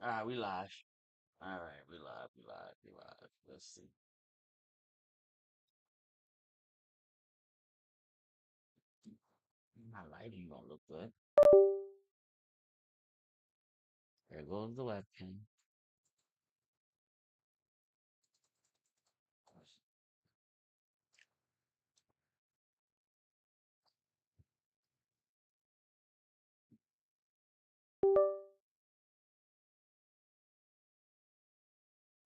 All right, we live. All right, we live. We live. We live. Let's see. My lighting don't look good. There goes the webcam.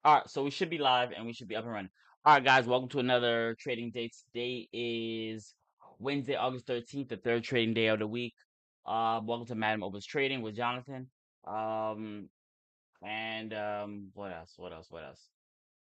All right, so we should be live and we should be up and running. All right, guys, welcome to another trading day. Today is Wednesday, August 13th, the third trading day of the week. Welcome to MagnOpus Trading with Jonathan. Um, and what else? What else? What else?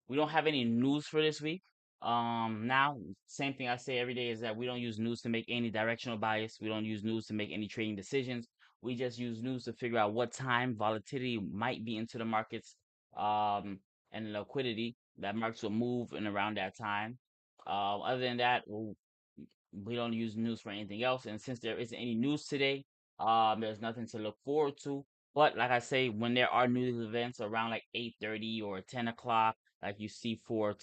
We don't have any news for this week. Now, same thing I say every day is that we don't use news to make any directional bias. We don't use news to make any trading decisions. We just use news to figure out what time volatility might be into the markets, um, and liquidity that markets will move in around that time. Other than that, we don't use news for anything else. And since there isn't any news today, there's nothing to look forward to. But like I say, when there are news events around like 8:30 or 10 o'clock, like you see for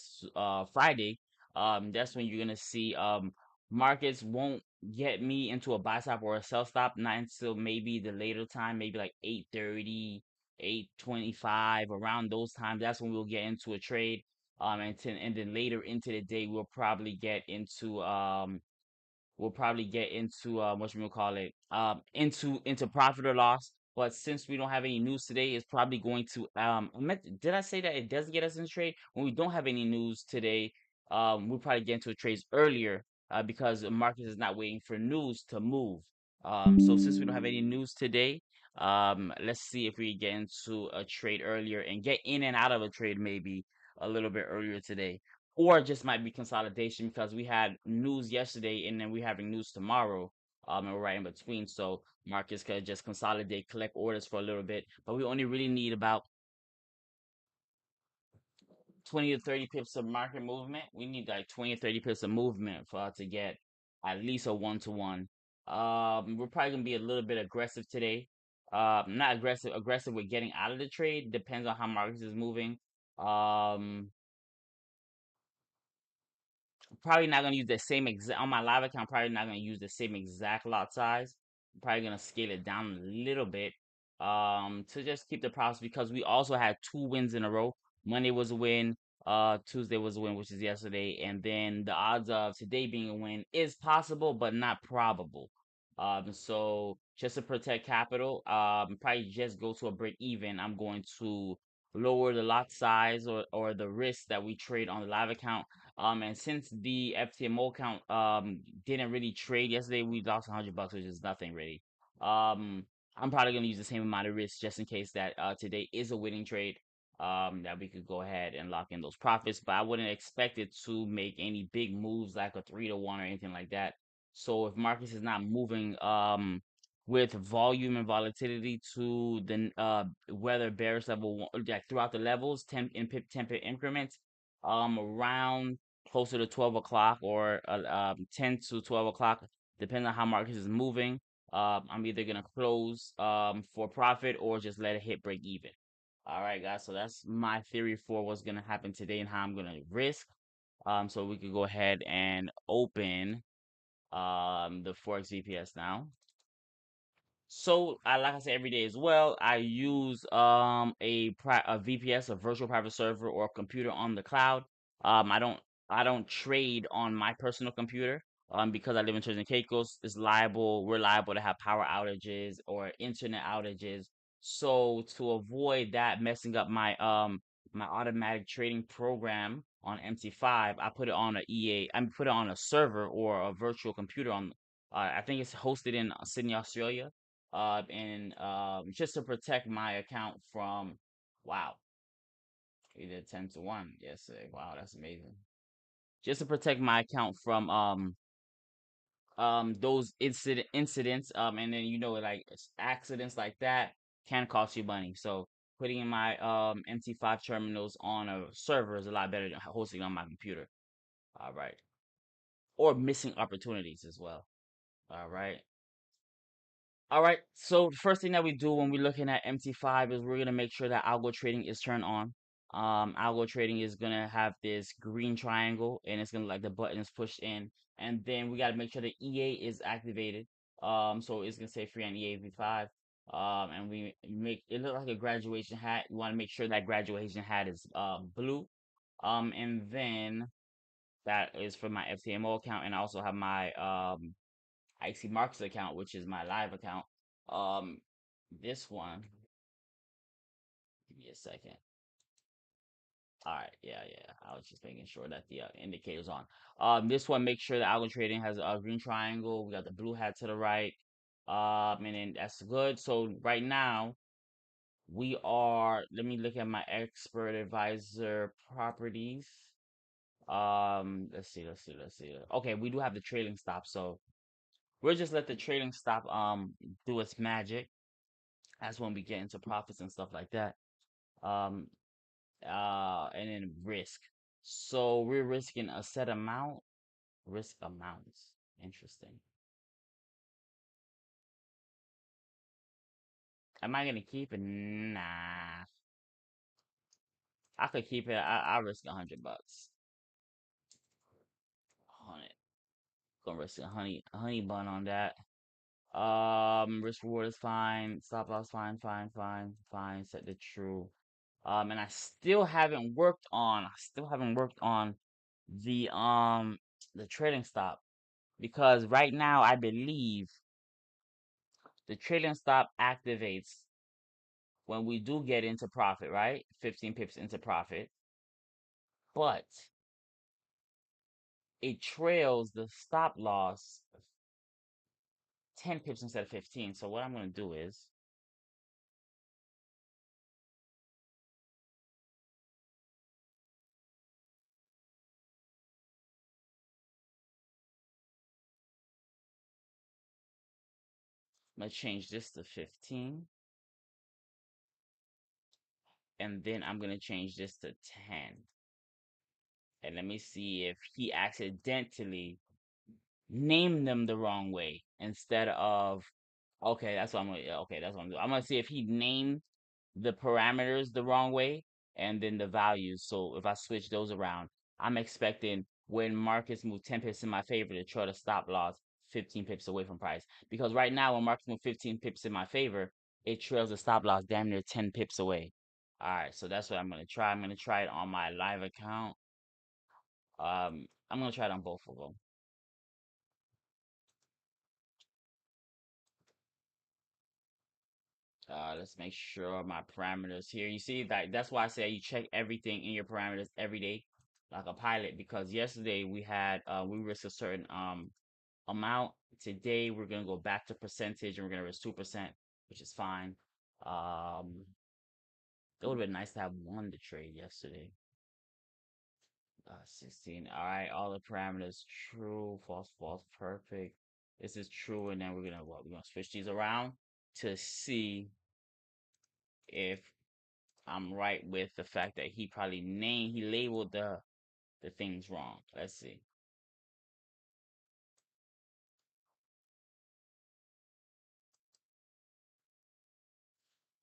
Friday, that's when you're gonna see markets won't get me into a buy stop or a sell stop, not until maybe the later time, maybe like 8:30, 8:25, around those times. That's when we'll get into a trade. And then later into the day, we'll probably get into what you call it, into profit or loss. But since we don't have any news today, it's probably going to did I say that it doesn't get us in trade? When we don't have any news today, we'll probably get into a trades earlier, because the market is not waiting for news to move. So since we don't have any news today, let's see if we get into a trade earlier and get in and out of a trade maybe a little bit earlier today, or it just might be consolidation because we had news yesterday and then we're having news tomorrow. And we're right in between. So markets could just consolidate, collect orders for a little bit. But we only really need about 20 to 30 pips of market movement. We need like 20 or 30 pips of movement for us to get at least a 1-to-1. We're probably gonna be a little bit aggressive today. Not aggressive with getting out of the trade. Depends on how markets is moving. Um, Probably not gonna use the same exact on my live account. Probably not gonna use the same exact lot size. Probably gonna scale it down a little bit, to just keep the profits because we also had two wins in a row. Monday was a win. Tuesday was a win, which is yesterday, and then the odds of today being a win is possible but not probable. So just to protect capital, probably just go to a break even. I'm going to lower the lot size or the risk that we trade on the live account. And since the FTMO count didn't really trade yesterday, we lost $100, which is nothing really. Um, I'm probably gonna use the same amount of risk just in case that today is a winning trade. That we could go ahead and lock in those profits, but I wouldn't expect it to make any big moves like a 3-to-1 or anything like that. So if markets is not moving with volume and volatility to the whether bearish level like throughout the levels, 10 pip increments, around closer to 12 o'clock or 10 to 12 o'clock, depending on how markets is moving. I'm either gonna close for profit or just let it hit break even. All right, guys. So that's my theory for what's gonna happen today and how I'm gonna risk. So we could go ahead and open the Forex VPS now. So I like I say every day as well, I use a VPS, a virtual private server, or a computer on the cloud. I don't trade on my personal computer because I live in Turks and Caicos. We're liable to have power outages or internet outages. So to avoid that messing up my automatic trading program on MT5, I put it on I put it on a server or a virtual computer on I think it's hosted in Sydney, Australia, and just to protect my account from, wow, we did 10-to-1 yesterday. Wow, that's amazing. Just to protect my account from those incidents, and then like accidents like that can cost you money. So putting in my MT5 terminals on a server is a lot better than hosting on my computer. All right, or missing opportunities as well. All right. All right. So the first thing that we do when we're looking at MT5 is we're gonna make sure that algo trading is turned on. Algo trading is gonna have this green triangle, and it's gonna like the button is pushed in, and then we gotta make sure the EA is activated. So it's gonna say free on EA V5. And we make it look like a graduation hat. You want to make sure that graduation hat is blue. And then that is for my FTMO account, and I also have my IC Marks account, which is my live account. Um, this one, give me a second. All right, yeah. I was just making sure that the indicator's on. This one, make sure the algo trading has a green triangle. We got the blue hat to the right. And then that's good. So right now we are. Let me look at my expert advisor properties. Let's see. Okay, we do have the trailing stop, so we'll just let the trailing stop do its magic. That's when we get into profits and stuff like that. Um, and then risk. So we're risking a set amount, risk amounts. Interesting. Am I gonna keep it? Nah, I could keep it. I risk $100. 100. Gonna risk a honey bun on that. Risk reward is fine. Stop loss fine. Set the true. And I still haven't worked on the trading stop, because right now I believe the trading stop activates when we do get into profit, right? 15 pips into profit, but it trails the stop loss 10 pips instead of 15. So what I'm going to do is I'm going to change this to 15, and then I'm going to change this to 10. And let me see if he accidentally named them the wrong way instead of, okay, that's what I'm gonna, yeah, okay, that's what I'm doing. I'm gonna see if he named the parameters the wrong way and then the values. So if I switch those around, I'm expecting when markets move 10 pips in my favor to try to stop loss 15 pips away from price. Because right now, when markets move 15 pips in my favor, it trails the stop loss damn near 10 pips away. All right, so that's what I'm gonna try. I'm gonna try it on my live account. I'm gonna try it on both of them. Let's make sure my parameters here. You see that that's why I say you check everything in your parameters every day, like a pilot. Because yesterday we risked a certain amount. Today we're gonna go back to percentage and we're gonna risk 2%, which is fine. Um, it would have been nice to have won the trade yesterday. 16. All right, all the parameters true, false, perfect. This is true, and then we're gonna switch these around to see if I'm right with the fact that he labeled the things wrong. Let's see.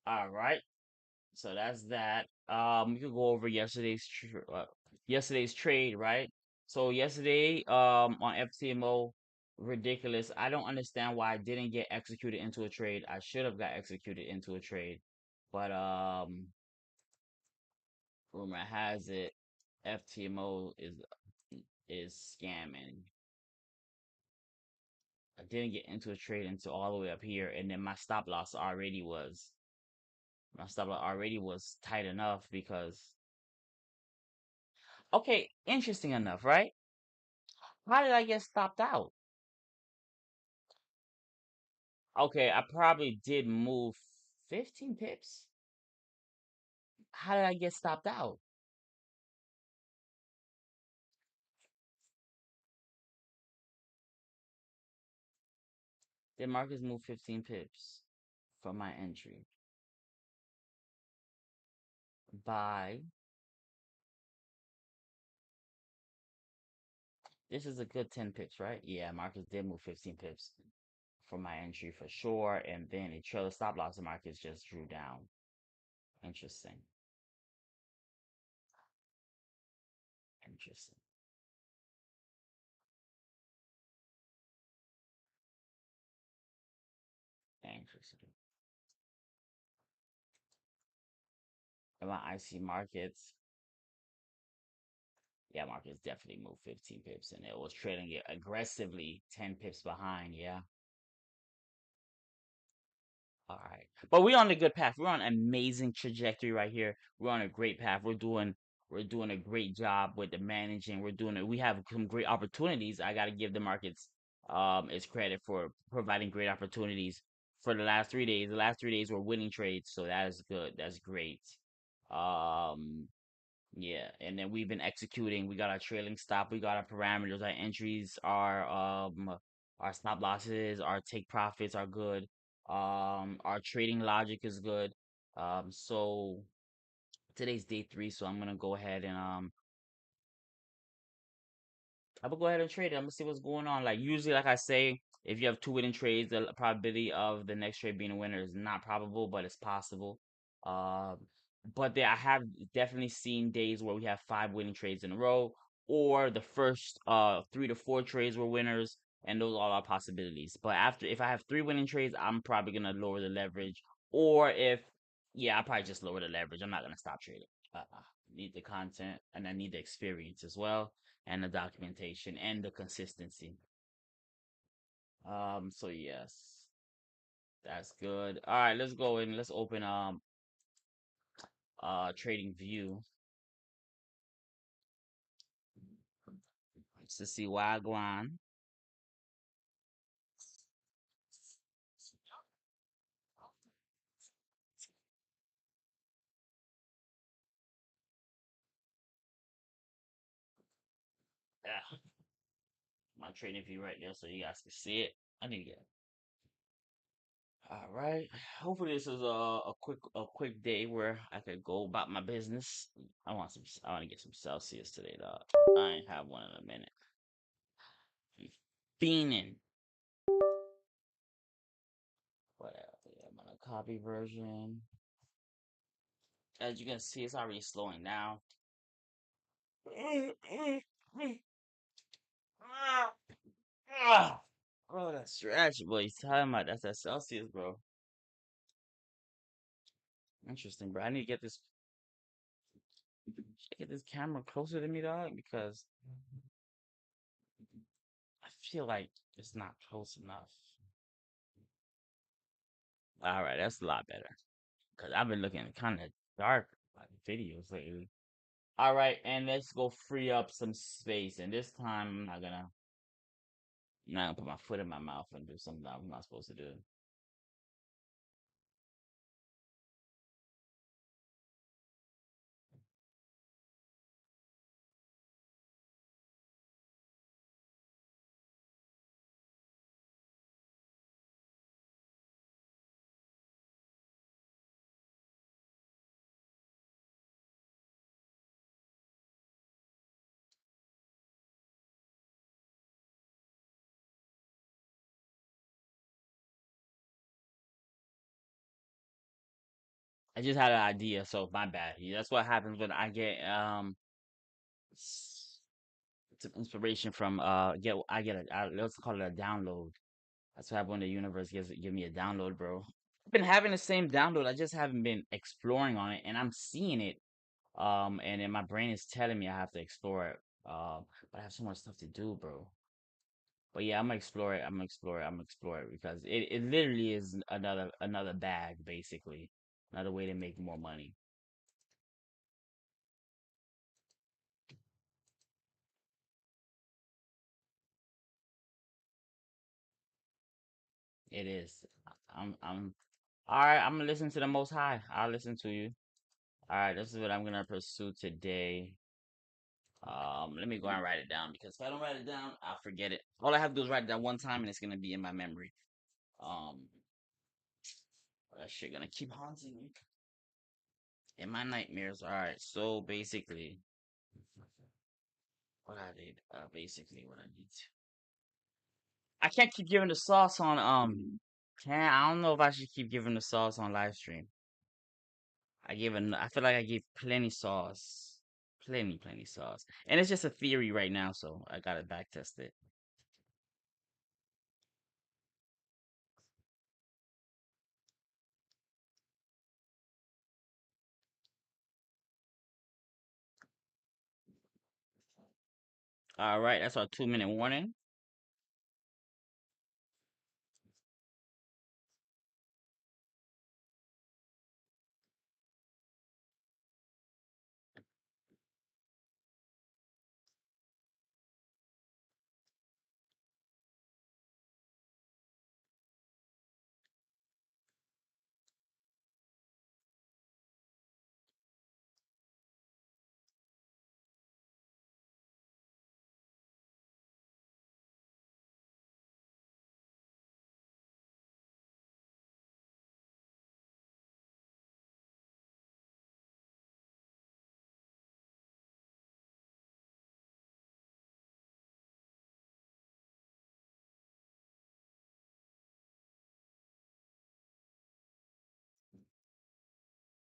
All right, so that's that. We could go over yesterday's trade, right? So yesterday, on FTMO, ridiculous. I don't understand why I didn't get executed into a trade. I should have got executed into a trade, but rumor has it FTMO is scamming. I didn't get into a trade until all the way up here, and then my stop loss already was tight enough because, okay, interesting enough, right? How did I get stopped out? Okay, I probably did move 15 pips. How did I get stopped out? Did Marcus move 15 pips from my entry? By This is a good 10 pips, right? Yeah, Marcus did move 15 pips for my entry for sure. And then a trailer stop loss markets just drew down. Interesting. Interesting. Interesting. And my IC markets, yeah, markets definitely moved 15 pips and it was trading it aggressively 10 pips behind. Yeah. All right. But we're on a good path. We're on an amazing trajectory right here. We're on a great path. We're doing a great job with the managing. We have some great opportunities. I gotta give the markets its credit for providing great opportunities for the last 3 days. The last 3 days were winning trades, so that is good. That's great. Um yeah, and then we've been executing. We got our trailing stop, we got our parameters, our entries, our stop losses, our take profits are good. Our trading logic is good. So today's day 3, so I'm gonna go ahead and I'm gonna go ahead and trade it. I'm gonna see what's going on. Like usually, like I say, if you have two winning trades, the probability of the next trade being a winner is not probable, but it's possible. Um, but I have definitely seen days where we have 5 winning trades in a row, or the first 3 to 4 trades were winners, and those all are possibilities. But if I have 3 winning trades, I'm probably gonna lower the leverage, or if yeah, I'll probably just lower the leverage. I'm not gonna stop trading. Need the content and I need the experience as well and the documentation and the consistency. So yes, that's good. All right, let's go and let's open TradingView to see Wagwan. Yeah, my TradingView right there so you guys can see it. I need to get all right. Hopefully this is a quick day where I could go about my business. I want to get some Celsius today, dog. I ain't have one in a minute. Fiending. What else? Yeah, I'm on a copy version. As you can see, it's already slowing down. Oh, that stretch, boy. He's talking about that's that Celsius, bro. Interesting, bro. I need to get this camera closer to me, dog, because I feel like it's not close enough. All right, that's a lot better. Cause I've been looking kind of dark like videos lately. All right, and let's go free up some space. And this time, I'm not gonna put my foot in my mouth and do something I'm not supposed to do. I just had an idea, so my bad. Yeah, that's what happens when I get some inspiration from let's call it a download. That's what happens when the universe give me a download, bro. I've been having the same download. I just haven't been exploring on it, and I'm seeing it. And then my brain is telling me I have to explore it. But I have so much stuff to do, bro. But yeah, I'm gonna explore it. I'm gonna explore it. I'm gonna explore it because it literally is another bag, basically, another way to make more money. It is. I'm all right. I'm gonna listen to the Most High. I'll listen to you. All right, this is what I'm gonna pursue today. Let me go and write it down because if I don't write it down, I'll forget it. All I have to do is write it down one time, and it's gonna be in my memory. Um, that shit gonna keep haunting me in my nightmares. All right, so basically, what I did, basically what I need. I can't keep giving the sauce on can I don't know if I should keep giving the sauce on live stream. I feel like I gave plenty sauce. Plenty sauce. And it's just a theory right now, so I gotta back test it. Alright, that's our 2-minute warning.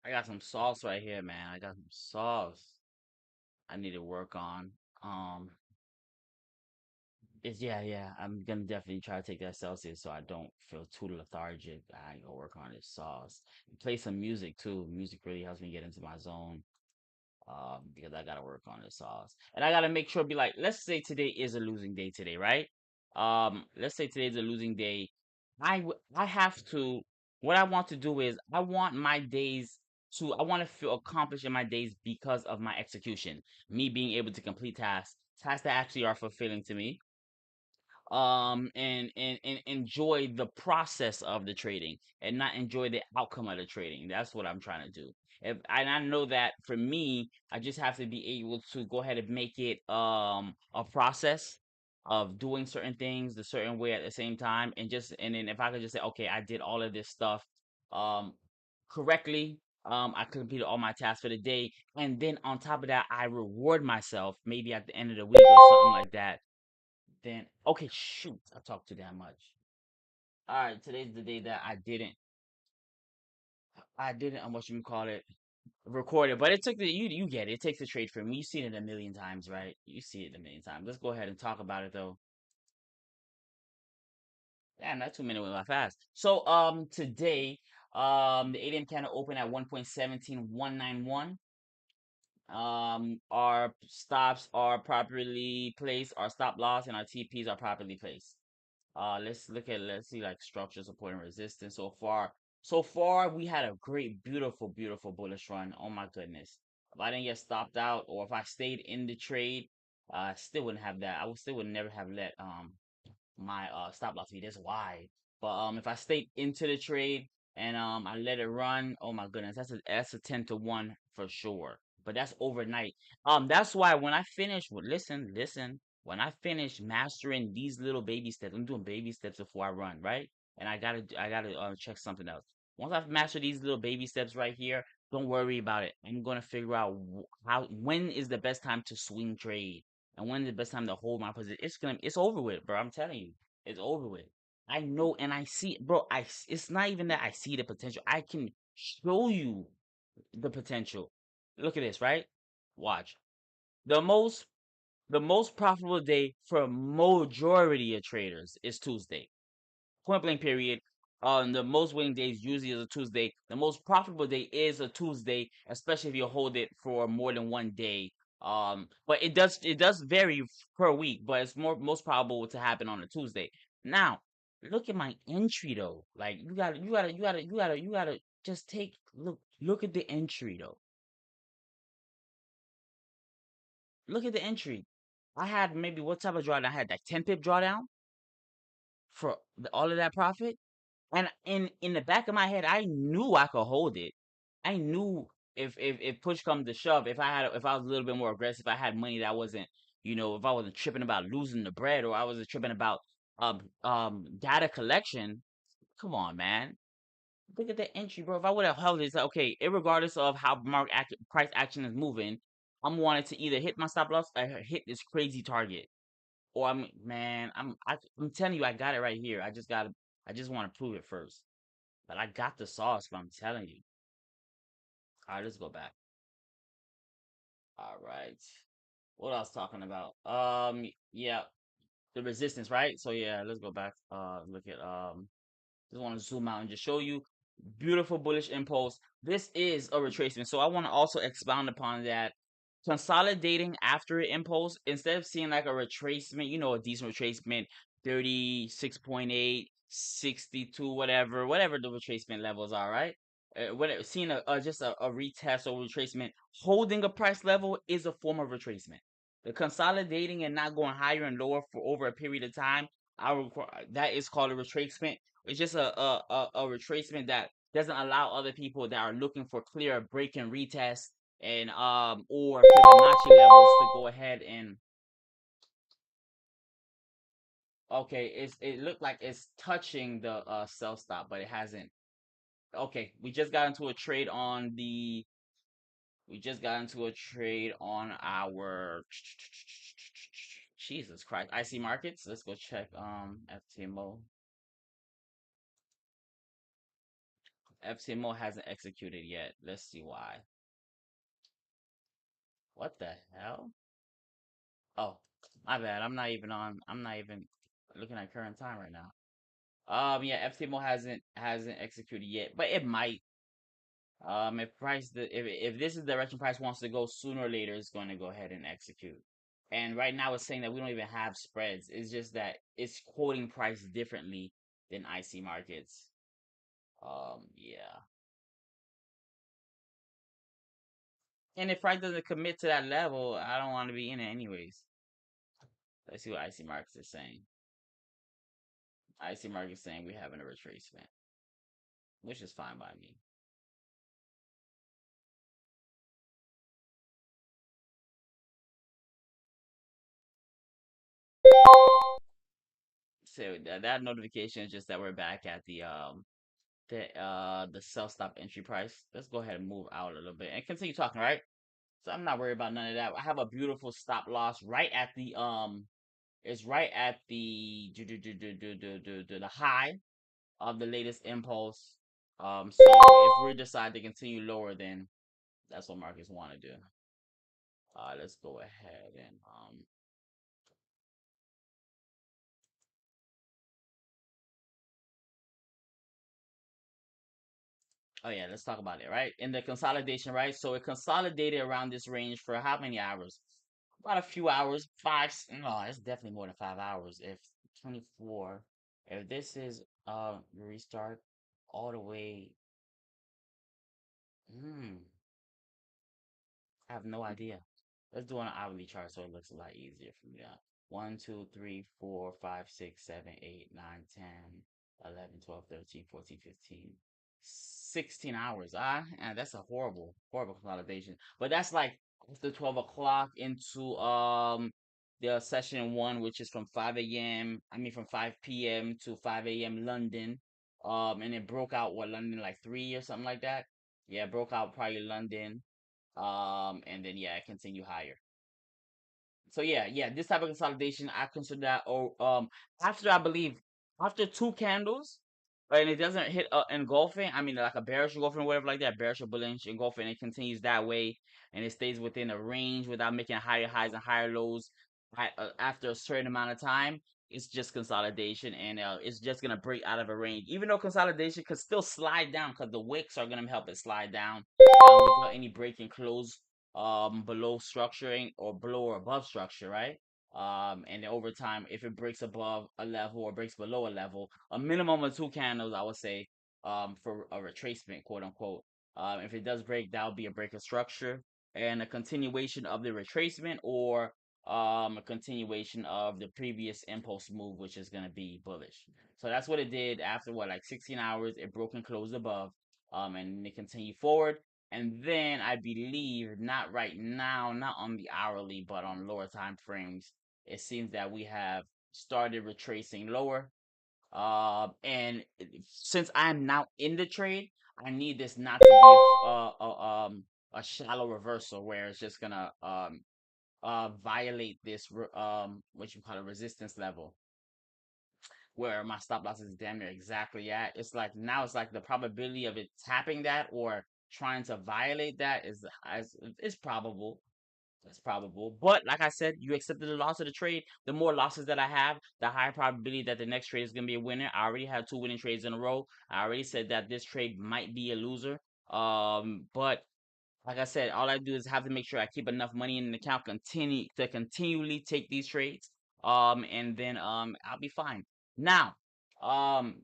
I got some sauce right here, man. I got some sauce I need to work on. Um it's yeah. I'm gonna definitely try to take that Celsius so I don't feel too lethargic. I gotta work on this sauce. Play some music too. Music really helps me get into my zone. Because I gotta work on the sauce. And I gotta make sure be like, let's say today is a losing day today, right? Let's say today's a losing day. I have to what I want to do is I want my days I want to feel accomplished in my days because of my execution. Me being able to complete tasks that actually are fulfilling to me, and enjoy the process of the trading and not enjoy the outcome of the trading. That's what I'm trying to do. And I know that for me, I just have to be able to go ahead and make it a process of doing certain things the certain way at the same time, and then if I could just say, okay, I did all of this stuff um correctly, I completed all my tasks for the day, and then on top of that I reward myself maybe at the end of the week or something like that. Then okay, shoot, I talked too damn much. All right, today's the day that I didn't what you call it, record it, but it took you get it. It takes a trade for me. You've seen it a million times, right? You see it a million times. Let's go ahead and talk about it though. Damn, that 2 minute went by fast. So today the 8 a.m. candle opened at 1.17191. Our stops are properly placed. Our stop loss and our TPs are properly placed. Let's see like structure, support, and resistance. So far we had a great, beautiful bullish run. Oh my goodness. If I didn't get stopped out or if I stayed in the trade, I still wouldn't have that. Still would never have let my stop loss be this wide. But if I stayed into the trade and I let it run, oh my goodness, that's a 10 to 1 for sure. But that's overnight. That's why when I finish listen, when I finish mastering these little baby steps, I'm doing baby steps before I run, right? And I gotta check something else. Once I've mastered these little baby steps right here, don't worry about it. I'm gonna figure out when is the best time to swing trade and when is the best time to hold my position. It's over with, bro. I'm telling you, it's over with. I know and I see, bro. It's not even that I see the potential. I can show you the potential. Look at this, right? Watch. The most the most profitable day for majority of traders is Tuesday. Point blank period. The most winning days usually is a Tuesday. The most profitable day is a Tuesday, especially if you hold it for more than one day. But it does vary per week, but it's most probable to happen on a Tuesday. Now, look at my entry though. Like you gotta just look at the entry though. Look at the entry. I had maybe what type of drawdown? I had like 10 pip drawdown for all of that profit. And in the back of my head, I knew I could hold it. I knew if push comes to shove, if I was a little bit more aggressive, I had money that wasn't, if I wasn't tripping about losing the bread or I wasn't tripping about data collection. Come on, man. Look at the entry, bro. If I would have held it, it's like, okay, regardless of how price action is moving, I'm wanting to either hit my stop loss or hit this crazy target. Or I'm telling you, I got it right here. I just want to prove it first. But I got the sauce, but I'm telling you. All right, let's go back. All right. What I was talking about? Yeah, the resistance, right? So yeah, let's go back. Look at just want to zoom out and just show you beautiful bullish impulse. This is a retracement. So I want to also expound upon that. Consolidating after an impulse, instead of seeing like a retracement, a decent retracement, 36.8, 62, whatever the retracement levels are, right? Seeing just a retest or retracement, holding a price level is a form of retracement. The consolidating and not going higher and lower for over a period of time, that is called a retracement. It's just a retracement that doesn't allow other people that are looking for clear break and retest and or Fibonacci levels to go ahead and okay, it looked like it's touching the sell stop, but it hasn't. Okay, we just got into a trade on our Jesus Christ, IC markets. Let's go check FTMO. FTMO hasn't executed yet. Let's see why. What the hell? Oh, my bad. I'm not even looking at current time right now. Yeah, FTMO hasn't executed yet, but it might. If this is the direction price wants to go, sooner or later it's going to go ahead and execute. And right now it's saying that we don't even have spreads. It's just that it's quoting price differently than IC markets. Yeah. And if price doesn't commit to that level, I don't want to be in it anyways. Let's see what IC markets is saying. IC markets saying we're having a retracement, which is fine by me. So that notification is just that we're back at the sell stop entry price. Let's go ahead and move out a little bit and continue talking, right? So I'm not worried about none of that. I have a beautiful stop loss right at the it's right at the high of the latest impulse. So if we decide to continue lower, then that's what markets want to do. Let's go ahead and oh yeah, let's talk about it, right? In the consolidation, right? So it consolidated around this range for how many hours? About a few hours, no, it's definitely more than 5 hours. If 24, if this is restart all the way, hmm, I have no idea. Let's do it on an hourly chart so it looks a lot easier for me. 1, 2, 3, 4, 5, 6, 7, 8, 9, 10, 11, 12, 13, 14, 15, 16 hours. And that's a horrible consolidation. But that's like after 12 o'clock into the session one, which is from 5 a.m. I mean from 5 p.m. to 5 a.m. London. And it broke out what London like 3 or something like that. Yeah, it broke out probably London. And then yeah, continue higher. So yeah, this type of consolidation, I consider that. Or after I believe after two candles, right, and it doesn't hit engulfing. I mean, like a bearish engulfing, or whatever like that, bearish or bullish engulfing, and it continues that way, and it stays within a range without making higher highs and higher lows. After a certain amount of time, it's just consolidation, and it's just gonna break out of a range. Even though consolidation could still slide down, because the wicks are gonna help it slide down without any break and close below structuring or below or above structure, right? And then over time, if it breaks above a level or breaks below a level, a minimum of two candles, I would say, for a retracement, quote unquote. If it does break, that would be a break of structure and a continuation of the retracement, or a continuation of the previous impulse move, which is going to be bullish. So that's what it did after what, like 16 hours. It broke and closed above, and it continued forward. And then I believe, not right now, not on the hourly, but on lower time frames, it seems that we have started retracing lower. And since I'm now in the trade, I need this not to be a shallow reversal where it's just gonna violate this what you call a resistance level where my stop loss is damn near exactly at. It's like now it's like the probability of it tapping that or trying to violate that is probable. It's probable. But like I said, you accepted the loss of the trade. The more losses that I have, the higher probability that the next trade is gonna be a winner. I already had 2 winning trades in a row. I already said that this trade might be a loser. But like I said, all I do is have to make sure I keep enough money in the account, continually take these trades. And then I'll be fine. Now, um,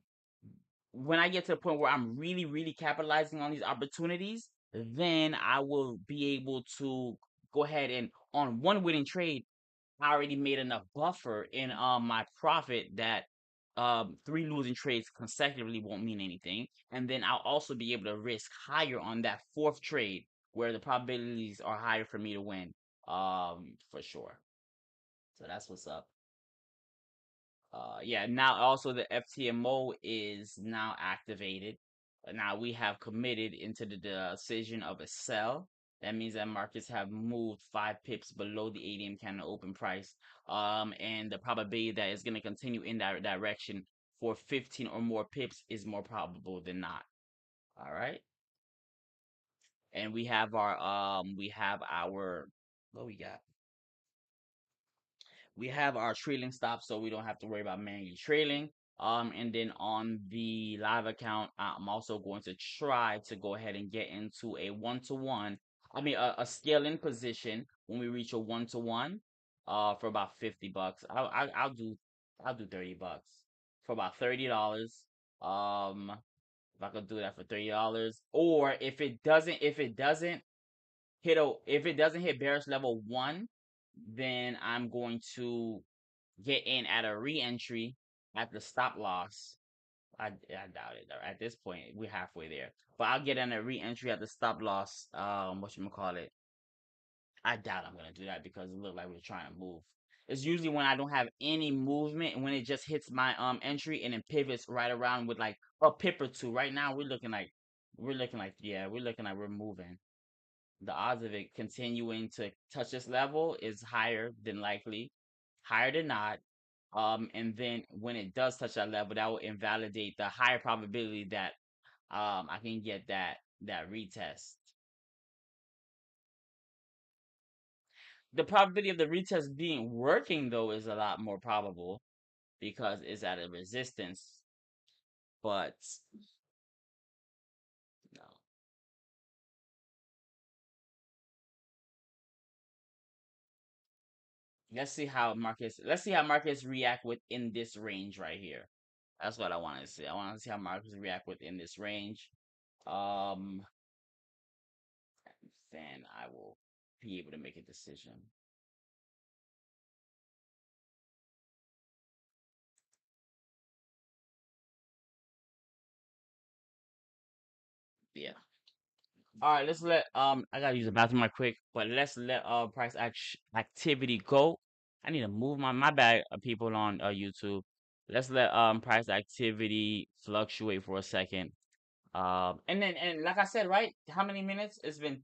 when I get to the point where I'm really, really capitalizing on these opportunities, then I will be able to go ahead and on one winning trade, I already made enough buffer in my profit that 3 losing trades consecutively won't mean anything. And then I'll also be able to risk higher on that 4th trade where the probabilities are higher for me to win. For sure. So that's what's up. Yeah, now also the FTMO is now activated. Now we have committed into the decision of a sell. That means that markets have moved 5 pips below the 8 a.m. candle open price. And the probability that it's going to continue in that direction for 15 or more pips is more probable than not. All right. And we have our what we got? We have our trailing stop, so we don't have to worry about manually trailing. And then on the live account, I'm also going to try to go ahead and get into a one-to-one. I mean, a scale in position when we reach a one-to-one. For about $50. I'll do $30 for about $30. Um, if I could do that for $30, or if it doesn't hit bearish level 1, then I'm going to get in at a re-entry at the stop loss. I doubt it. At this point, we're halfway there. But I'll get in a re-entry at the stop loss. Whatchamacallit. I doubt I'm gonna do that because it looked like we're trying to move. It's usually when I don't have any movement and when it just hits my entry and then pivots right around with like a pip or two. Right now we're looking like we're moving. The odds of it continuing to touch this level is higher than likely, higher than not. And then when it does touch that level, that will invalidate the higher probability that I can get that retest. The probability of the retest being working though is a lot more probable because it's at a resistance. But no. Let's see how markets react within this range right here. That's what I want to see. I want to see how markets react within this range. Um, then I will be able to make a decision. Yeah. All right, let's let I gotta use the bathroom right quick, but let's let price activity go. I need to move my bad, people on YouTube. Let's let price activity fluctuate for a second. And like I said, right? How many minutes? It's been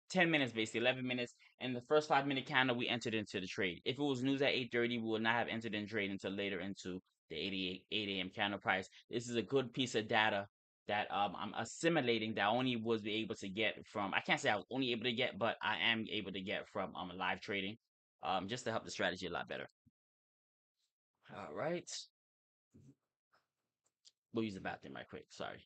10 minutes basically, 11 minutes. And the first 5 minute candle we entered into the trade. If it was news at 8:30, we would not have entered in trade until later into the 8 a.m. candle price. This is a good piece of data that I'm assimilating that I only was able to get from I can't say I was only able to get, but I am able to get from live trading. Just to help the strategy a lot better. All right. We'll use the bathroom right quick. Sorry.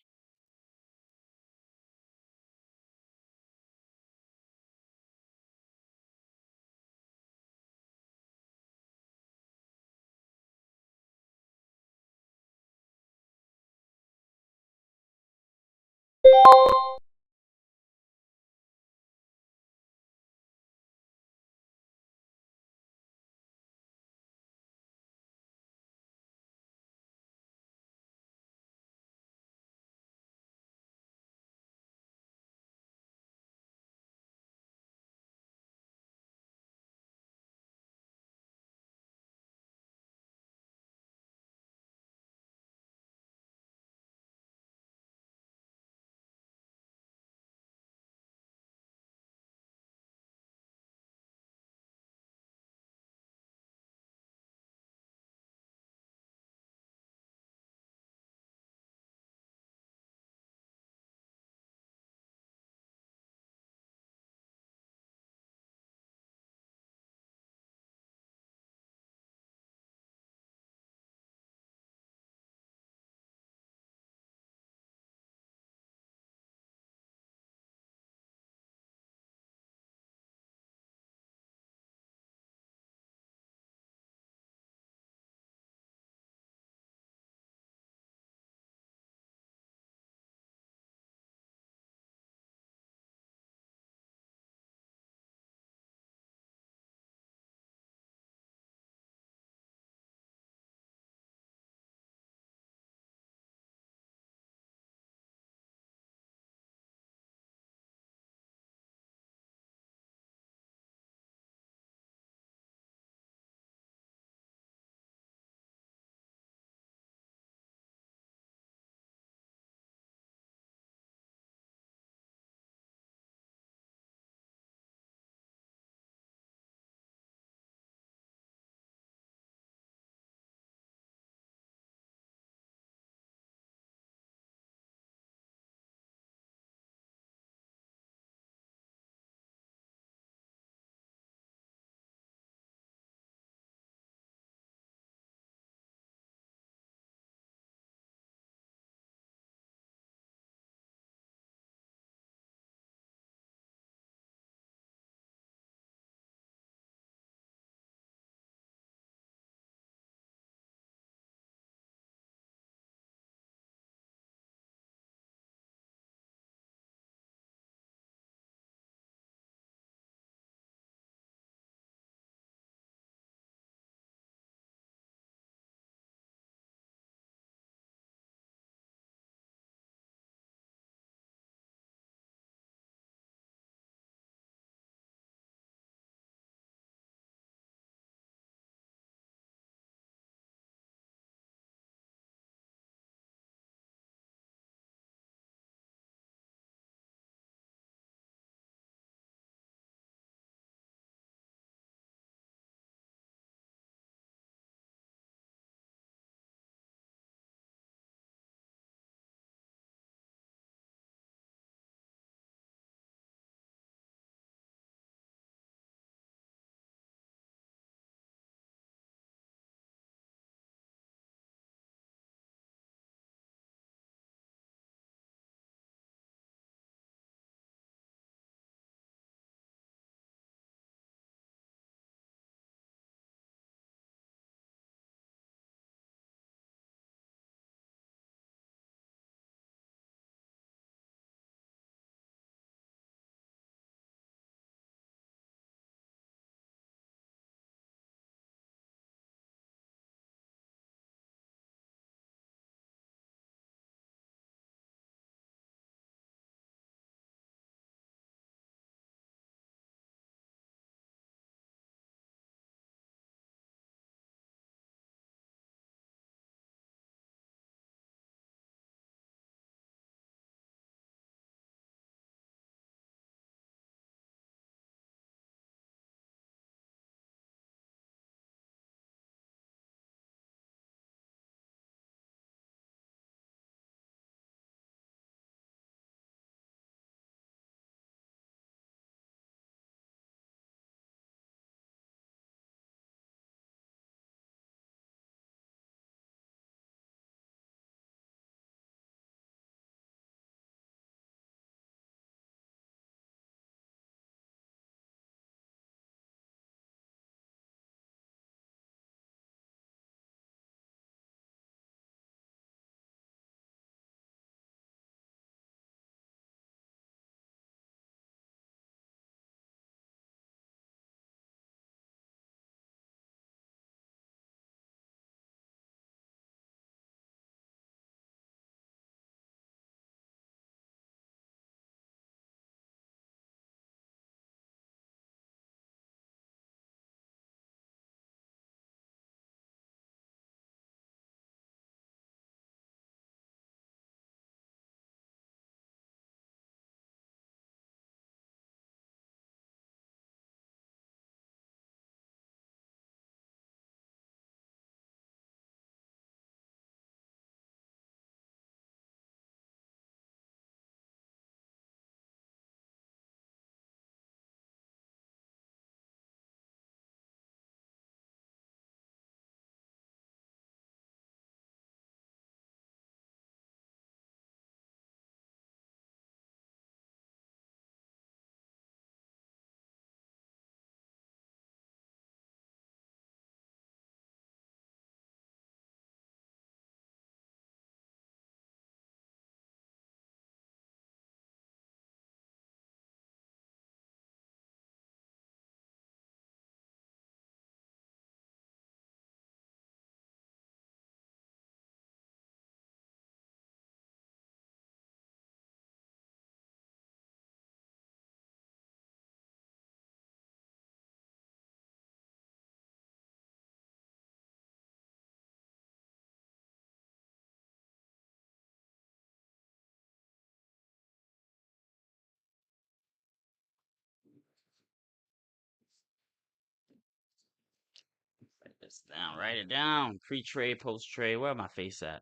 this down. Write it down. Pre-trade, post-trade. Where my face at?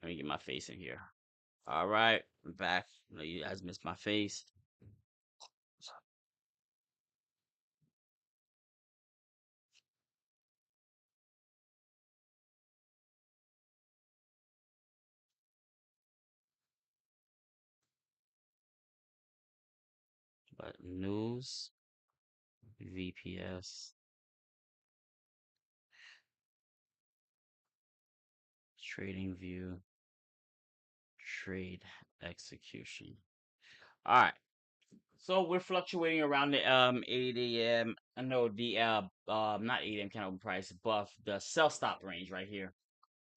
Let me get my face in here. All right, I'm back. I know you guys missed my face. But news, VPS, TradingView, trade execution. All right. So we're fluctuating around the 8 a.m. I know the not 8 a.m. candle price, but the sell stop range right here.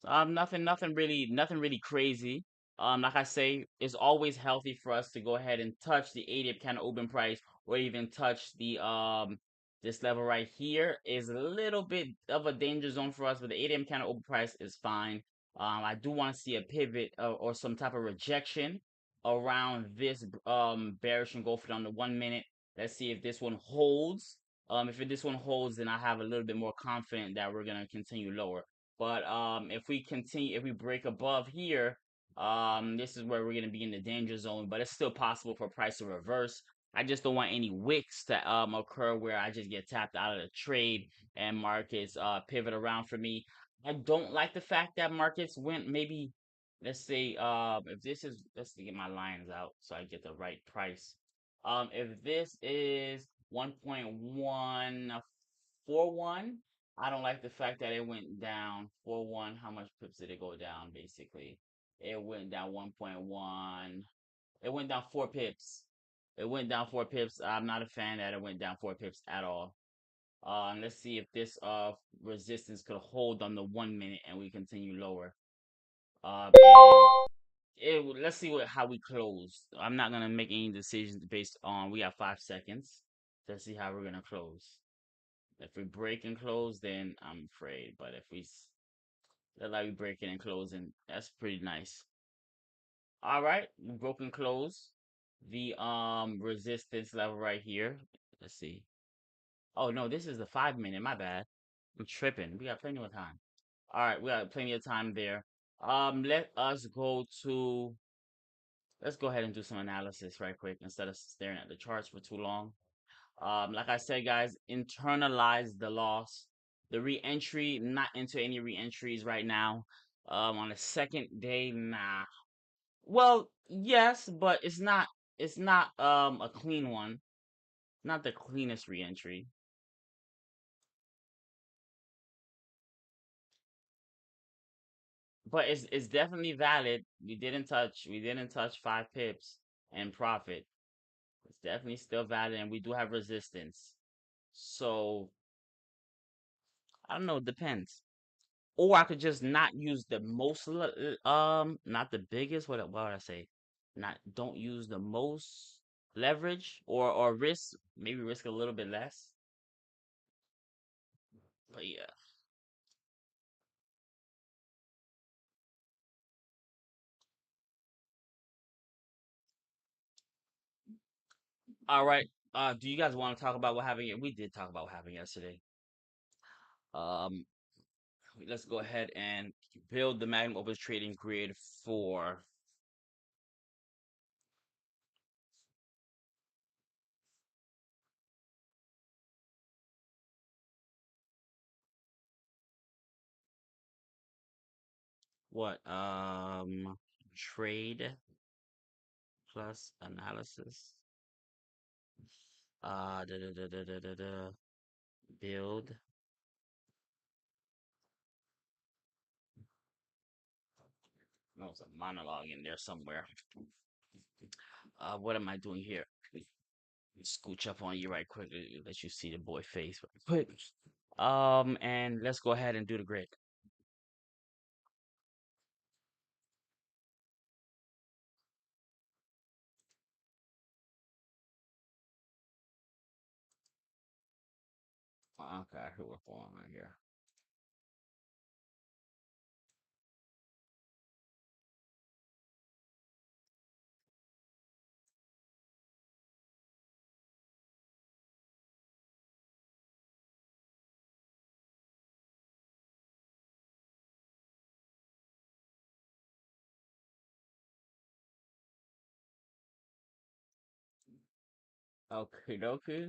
Nothing really crazy. Like I say, it's always healthy for us to go ahead and touch the 80 kind of open price, or even touch the this level right here is a little bit of a danger zone for us, but the 80 kind of open price is fine. I do want to see a pivot or some type of rejection around this bearish engulfing on the 1 minute. Let's see if this one holds. If this one holds, then I have a little bit more confident that we're gonna continue lower. But if we break above here, this is where we're gonna be in the danger zone. But it's still possible for price to reverse. I just don't want any wicks to occur where I just get tapped out of the trade and markets pivot around for me. I don't like the fact that markets went maybe, let's say, if this is, let's get my lines out so I get the right price. If this is 1.141, I don't like the fact that it went down 4-1. How much pips did it go down? Basically, it went down 1.1. It went down 4 pips. It went down 4 pips. I'm not a fan that it went down 4 pips at all. Let's see if this resistance could hold on the 1 minute and we continue lower. Let's see how we close. I'm not gonna make any decisions based on, we have 5 seconds. Let's see how we're gonna close. If we break and close, then I'm afraid. But if we look like we breaking and closing, that's pretty nice. All right, we broke and close the resistance level right here. Let's see. Oh no, this is the 5 minute. My bad. I'm tripping. We got plenty of time. All right, we got plenty of time there. Let us go to. Let's go ahead and do some analysis right quick instead of staring at the charts for too long. Like I said, guys, internalize the loss. The re-entry, not into any re-entries right now. On the second day, nah. Well, yes, but it's not a clean one. Not the cleanest re-entry. But it's definitely valid. We didn't touch 5 pips and profit. It's definitely still valid, and we do have resistance. So I don't know, it depends. Or I could just not use the most, not the biggest. What would I say? Not don't use the most leverage or risk. Maybe risk a little bit less. But yeah. All right. Do you guys want to talk about what happened? We did talk about what happened yesterday. Um, let's go ahead and build the MagnOpus trading grid for what? Trade plus analysis. Da, da, da, da, da, da, da. Build. No, it's a monologue in there somewhere. What am I doing here? Scooch up on you right quick. Let you see the boy face right quick. And let's go ahead and do the grid. Okay, here we're going right here. Okay, okay.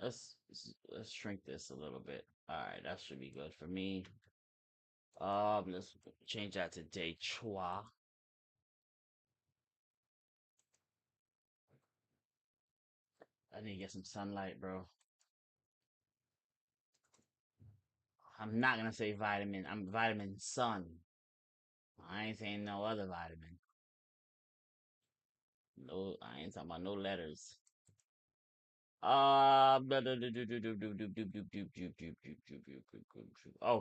Let's shrink this a little bit. All right, that should be good for me. Let's change that to day chua. I need to get some sunlight, bro. I'm not gonna say vitamin. I'm vitamin sun. I ain't saying no other vitamin. No, I ain't talking about no letters. Oh,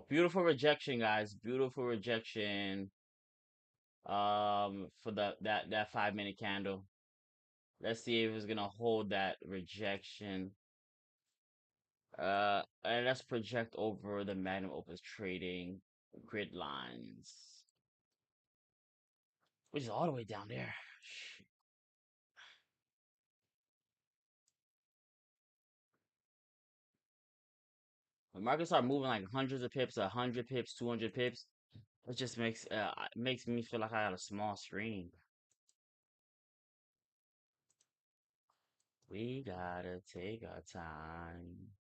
beautiful rejection, guys. Beautiful rejection. For that 5 minute candle. Let's see if it's gonna hold that rejection. And let's project over the MagnOpus trading grid lines, which is all the way down there. When markets start moving like hundreds of pips, 100 pips, 200 pips, it just makes me feel like I got a small screen. We gotta take our time.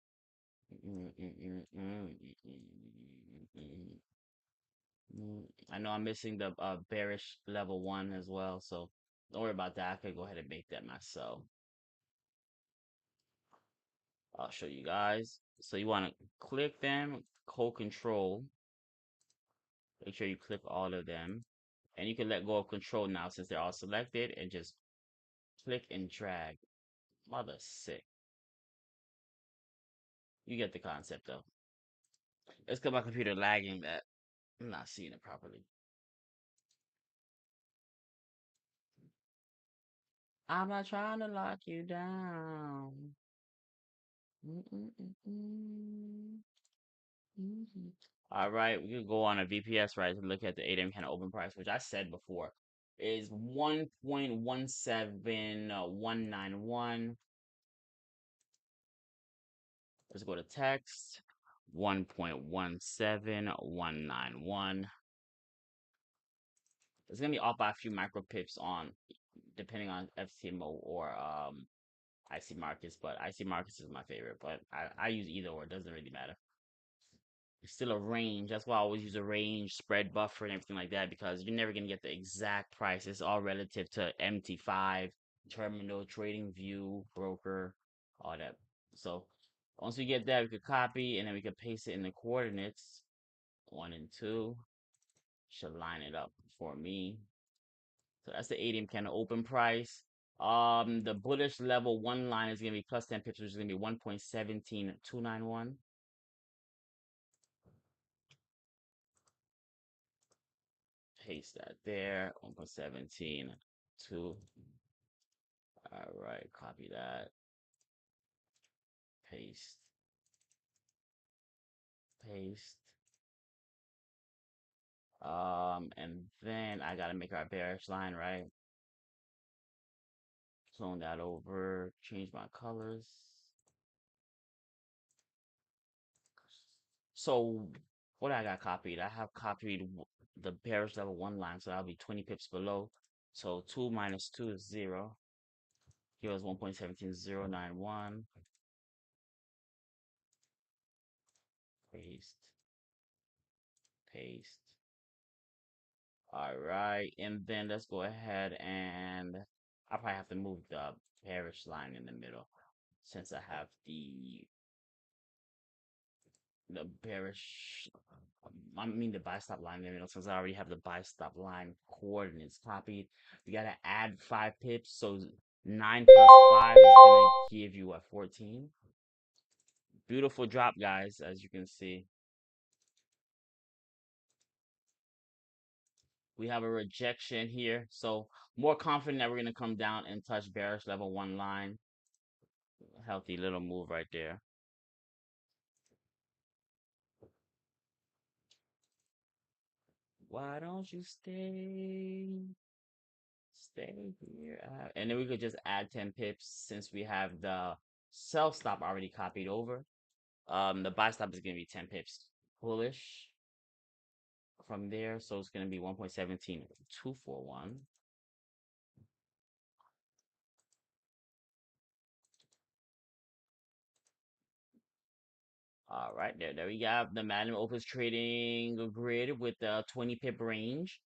I know I'm missing the bearish level 1 as well, so don't worry about that. I could go ahead and make that myself. I'll show you guys. So you want to click them, hold control. Make sure you click all of them. And you can let go of control now since they're all selected and just click and drag. Mother sick. You get the concept though. It's because my computer lagging that I'm not seeing it properly. I'm not trying to lock you down. All right, we could go on a VPS, right, to look at the 8 a.m. kind of open price, which I said before is 1.17191. Let's go to text. 1.17191. It's gonna be off by a few micro pips on, depending on FTMO or IC markets, but IC markets is my favorite. But I use either or; it doesn't really matter. It's still a range. That's why I always use a range, spread buffer, and everything like that because you're never gonna get the exact price. It's all relative to MT5, terminal, TradingView, broker, all that. So once we get that, we could copy and then we could paste it in the coordinates. 1 and 2 should line it up for me. So that's the 8 a.m. candle open price. The bullish level 1 line is gonna be plus 10 pips, which is gonna be 1.17291. Paste that there. 1.172. All right, copy that. Paste. Paste. And then I gotta make our bearish line, right? Clone that over, change my colors. So what I got copied? I have copied the bearish level 1 line, so that'll be 20 pips below. So 2 minus 2 is 0. Here was 1.17091. Paste. Paste. All right, and then let's go ahead and I probably have to move the bearish line in the middle since I have the bearish, I mean the buy stop line in the middle since I already have the buy stop line coordinates copied. We gotta add 5 pips, so 9 plus 5 is gonna give you a 14. Beautiful drop, guys, as you can see. We have a rejection here, so more confident that we're gonna come down and touch bearish level 1 line. Healthy little move right there. Why don't you stay here? And then we could just add 10 pips since we have the sell stop already copied over. The buy stop is gonna be 10 pips bullish from there, so it's gonna be 1.17241. All right, there we got the MagnOpus Trading Grid with the 20 pip range.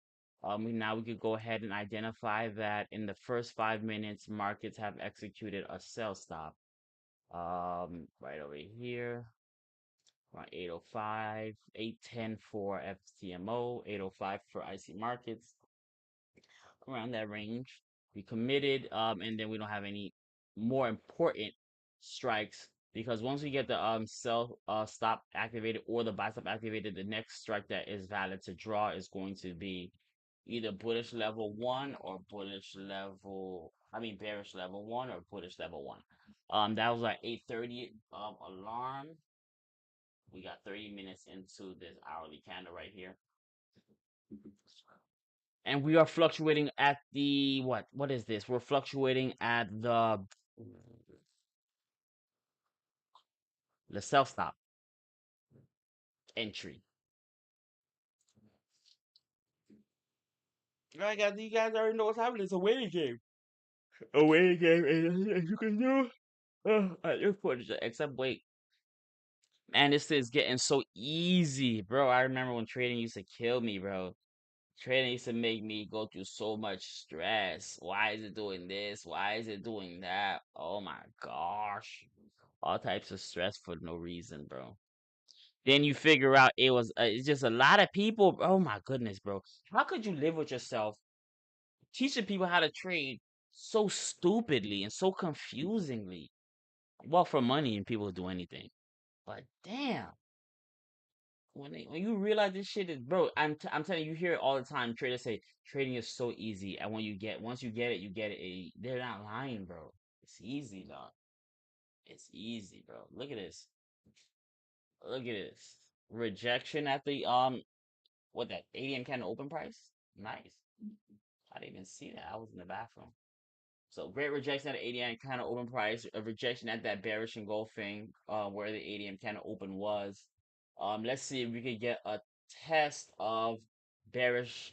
Now we could go ahead and identify that in the first 5 minutes, markets have executed a sell stop. Right over here, around 805, 810 for FTMO, 805 for IC markets, around that range. We committed, and then we don't have any more important strikes because once we get the sell stop activated or the buy stop activated, the next strike that is valid to draw is going to be either bullish level 1 or bearish level 1 or bullish level 1. That was like 8:30 alarm. We got 30 minutes into this hourly candle right here. And we are fluctuating at the what is this? We're fluctuating at the sell stop entry. I got you guys already know what's happening. It's a waiting game. A waiting game, and you can do. Just put it, except wait. Man, this is getting so easy, bro. I remember when trading used to kill me, bro. Trading used to make me go through so much stress. Why is it doing this? Why is it doing that? Oh my gosh. All types of stress for no reason, bro. Then you figure out it's just a lot of people. Oh my goodness, bro. How could you live with yourself teaching people how to trade so stupidly and so confusingly? Well, for money and people do anything. But damn, when you realize this shit is, bro, I'm telling you, you hear it all the time. Traders say trading is so easy, and once you get it, you get it. They're not lying, bro. It's easy, dog. It's easy, bro. Look at this. Look at this. Rejection at the what that ADM candle open price? Nice. I didn't even see that. I was in the bathroom. So great rejection at the ADM kind of open price, a rejection at that bearish engulfing, where the ADM kind of open was. Let's see if we could get a test of bearish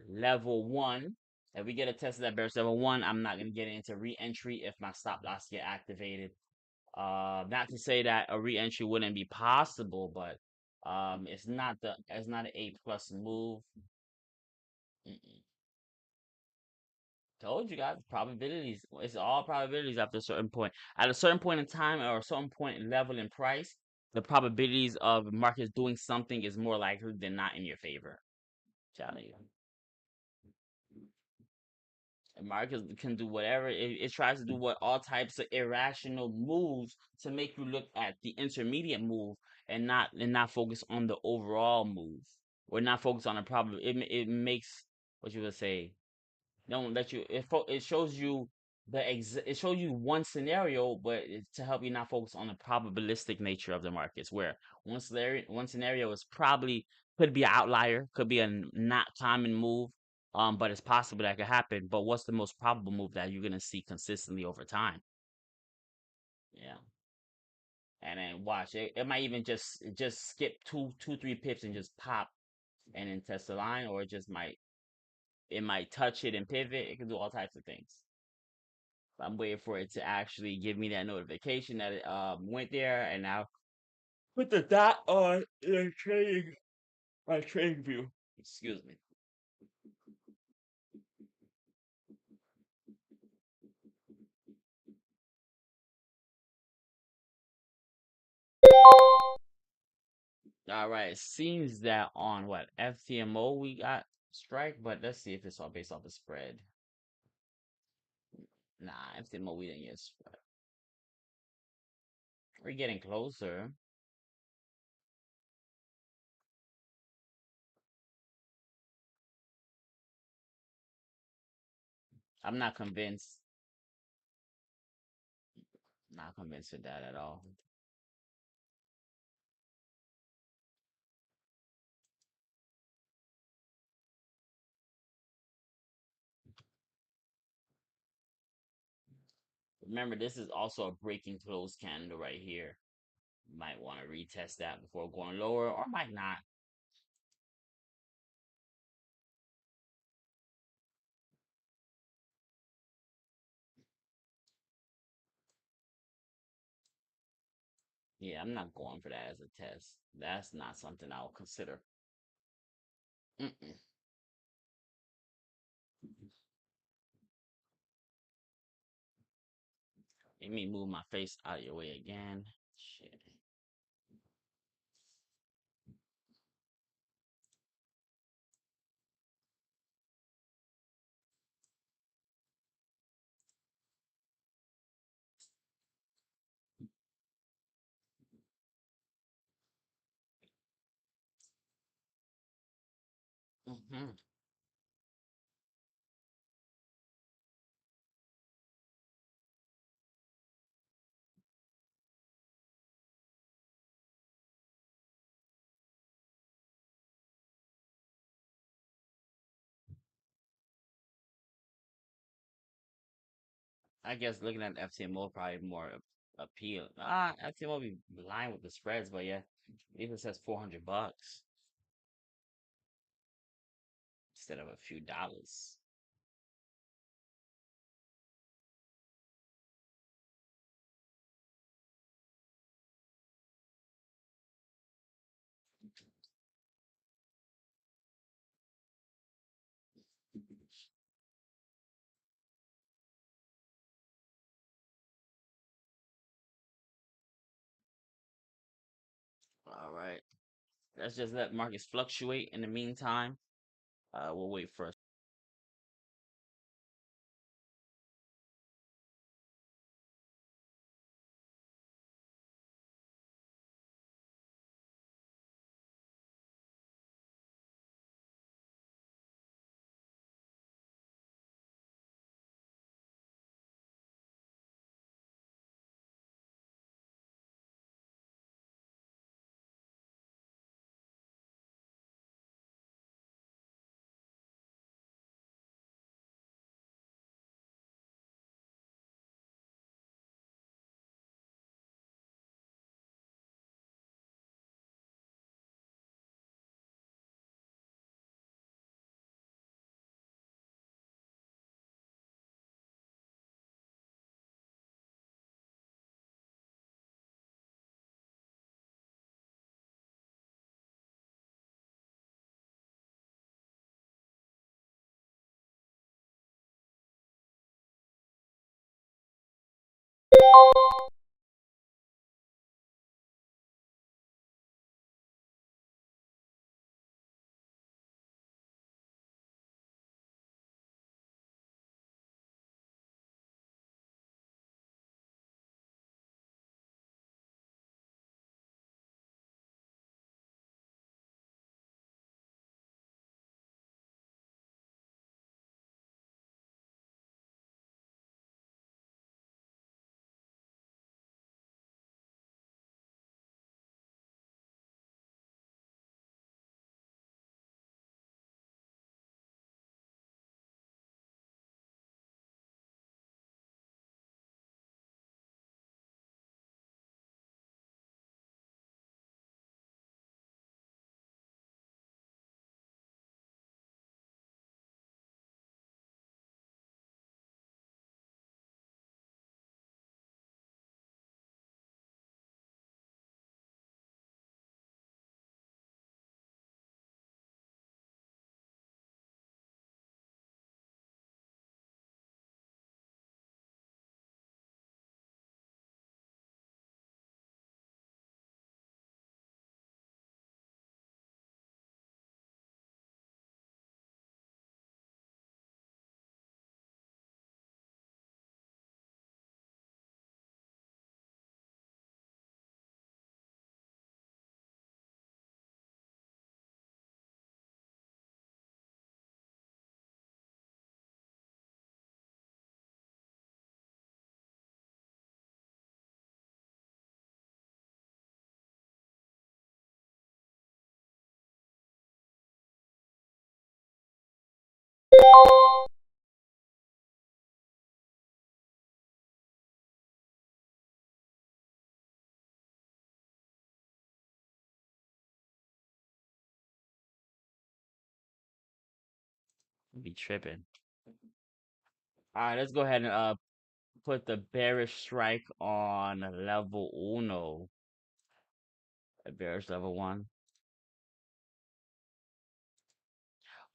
level 1. If we get a test of that bearish level 1, I'm not gonna get into re-entry if my stop loss get activated. Not to say that a re-entry wouldn't be possible, but it's not an A+ move. Mm-mm. Told you guys, probabilities. It's all probabilities after a certain point. At a certain point in time or a certain point level in price, the probabilities of markets doing something is more likely than not in your favor. Telling you. And markets can do whatever it tries to do, what all types of irrational moves to make you look at the intermediate move and not focus on the overall move. Or not focus on the problem. It makes what you would say don't let you it shows you it shows you one scenario, but it's to help you not focus on the probabilistic nature of the markets, where one scenario is probably could be an outlier, could be a not common move, but it's possible that could happen. But what's the most probable move that you're gonna see consistently over time? Yeah. And then watch it might even just skip 2 3 pips and just pop and then test the line, or it might touch it and pivot. It can do all types of things. I'm waiting for it to actually give me that notification that it went there, and now put the dot on the trading view. Excuse me. All right, it seems that on what FTMO we got strike, but let's see if it's all based off the spread. Nah, FTMO we didn't get spread. We're getting closer. I'm not convinced. Not convinced with that at all. Remember, this is also a breaking close candle right here. Might want to retest that before going lower, or might not. Yeah, I'm not going for that as a test. That's not something I'll consider. Mm-mm. Let me move my face out of your way again. Shit. Hmm. I guess looking at FTMO probably more appeal. FTMO be lying with the spreads, but yeah, even says $400 instead of a few dollars. All right, let's just let markets fluctuate. In the meantime, we'll wait for Be tripping. All right, let's go ahead and put the bearish strike on level uno. Bearish level one.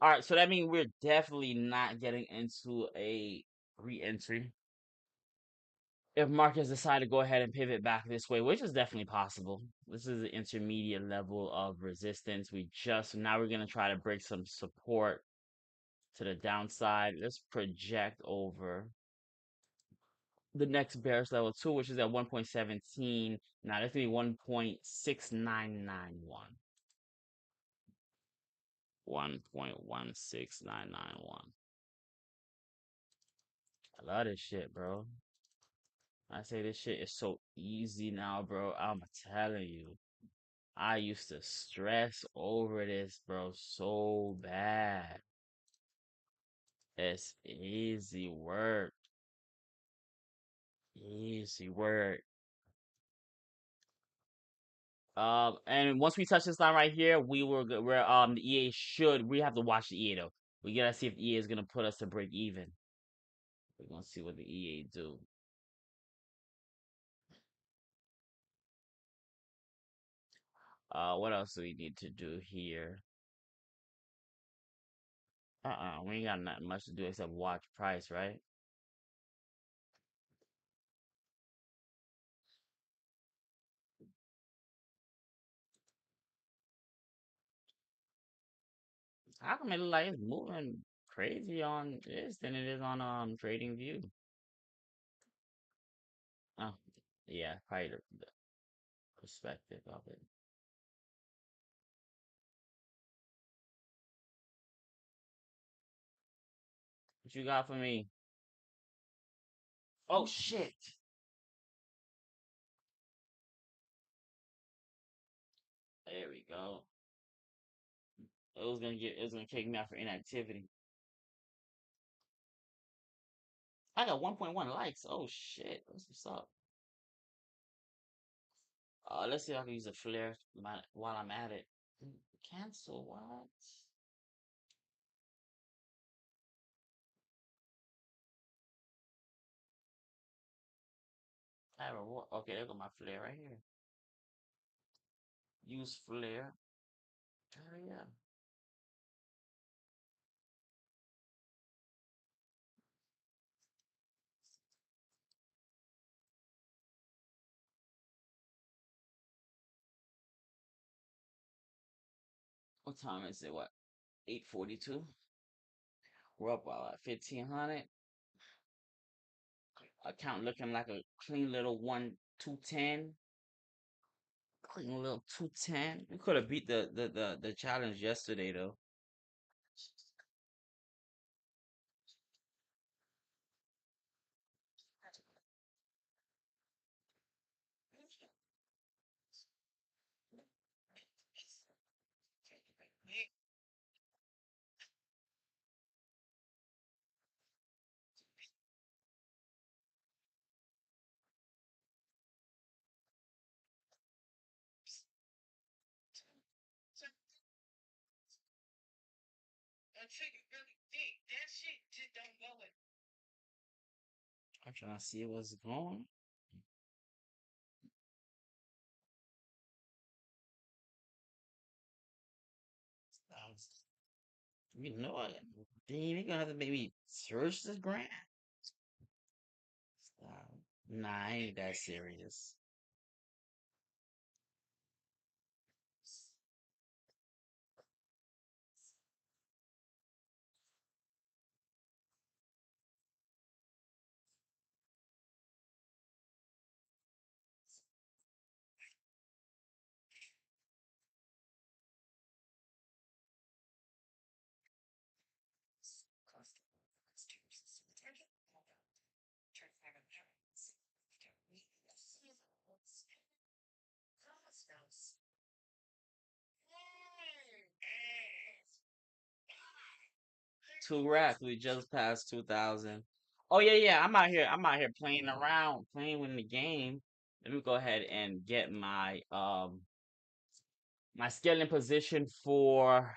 All right, so that means we're definitely not getting into a re-entry. If markets decide to go ahead and pivot back this way, which is definitely possible. This is an intermediate level of resistance. Now we're gonna try to break some support to the downside. Let's project over the next bearish level two, which is at 1.17. Now that's gonna be 1.6991. 1.16991. I love this shit, bro. I say this shit is so easy now, bro. I'm telling you. I used to stress over this, bro, so bad. It's easy work. Easy work. And once we touch this line right here, the EA we have to watch the EA though. We gotta see if the EA is gonna put us to break even. We're gonna see what the EA do. What else do we need to do here? We ain't got not much to do except watch price, right? How come it look like it's moving crazy on this than it is on TradingView? Oh, yeah, probably the perspective of it. What you got for me? Oh shit! There we go. It was gonna kick me out for inactivity. I got 1.1 likes. Oh shit! What's up? Let's see if I can use a flare while I'm at it. Cancel what? I have a okay. There go my flare right here. Use flare. Hurry up. What time is it? What? 8:42. We're up at 1500. Account looking like a clean little 210. Clean little 210. We could have beat the challenge yesterday though. I'm trying to see what's going. You know what? Damn, you gonna have to maybe search this grant. Stop. Nah, I ain't that serious. Two racks. We just passed 2,000. Oh yeah, yeah. I'm out here playing around, playing with the game. Let me go ahead and get my scaling position for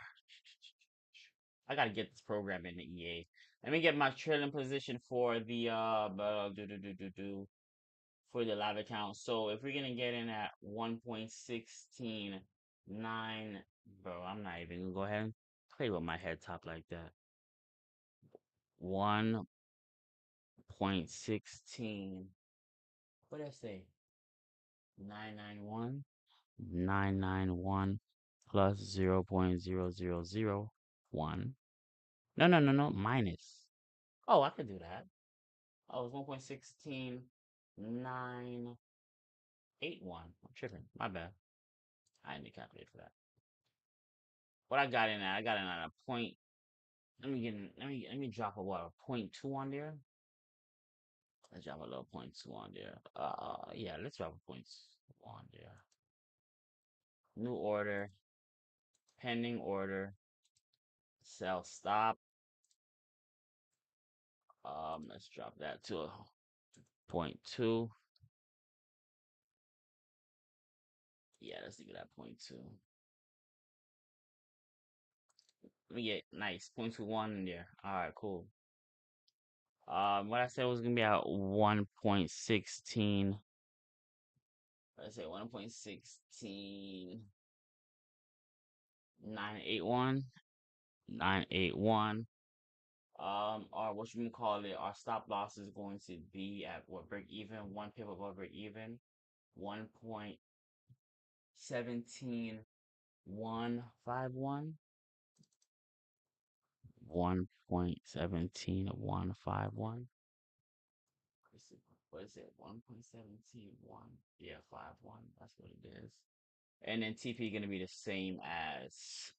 I gotta get this program in the EA. Let me get my trailing position for the for the live account. So if we're gonna get in at 1.169, bro, I'm not even gonna go ahead and play with my head top like that. 1.16. What did I say? 991. 991 plus 0.0001. No, no, no, no, minus. Oh, I could do that. Oh, it's 1.16981. I'm tripping. My bad. I didn't calculate for that. What I got in at? I got in at a point. Let me drop a what? A 0.2 on there. Let's drop a little 0.2 on there. Yeah, let's drop a 0.2 on there. New order, pending order, sell stop. Let's drop that to a 0.2. Yeah, let's leave it at 0.2. Let me get nice 0.21 in there. All right, cool. What I said was gonna be at 1.16. Let's say 1.16 981. 981. Or what you can call it, our stop loss is going to be at what, break even, one pip above break even, 1.17151. 1.17151. What is it? 1.171. Yeah, 51. That's what it is. And then TP gonna be the same as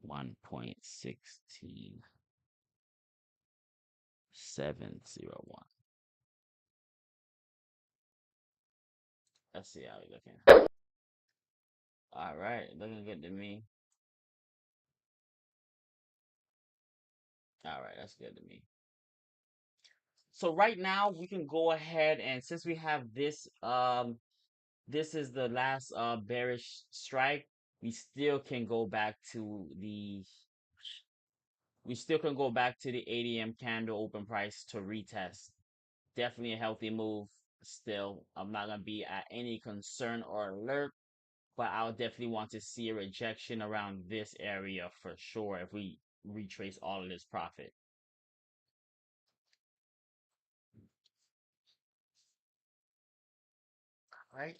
1.16701. Let's see how we looking. All right, looking good to me. All right, that's good to me. So right now we can go ahead, and since we have this, this is the last bearish strike, we still can go back to the we still can go back to the 80 candle open price to retest. Definitely a healthy move. Still, I'm not gonna be at any concern or alert, but I'll definitely want to see a rejection around this area for sure if we retrace all of this profit. Right?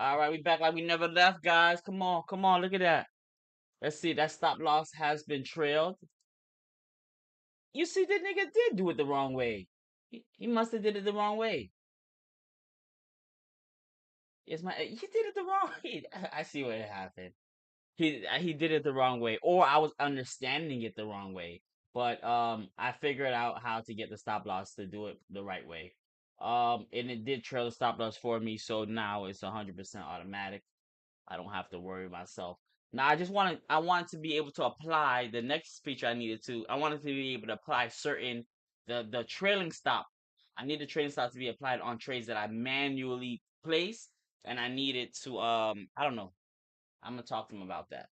All right, we back like we never left, guys. Come on, look at that. Let's see, that stop loss has been trailed. You see, the nigga did do it the wrong way. He must have did it the wrong way. He did it the wrong way. I see what happened. He did it the wrong way, or I was understanding it the wrong way. But I figured out how to get the stop loss to do it the right way. And it did trail the stop loss for me, so now it's 100% automatic. I don't have to worry myself. Now I wanted to be able to apply the next feature I wanted to be able to apply certain the trailing stop. I need the trailing stop to be applied on trades that I manually place, and I needed to I don't know. I'm gonna talk to him about that.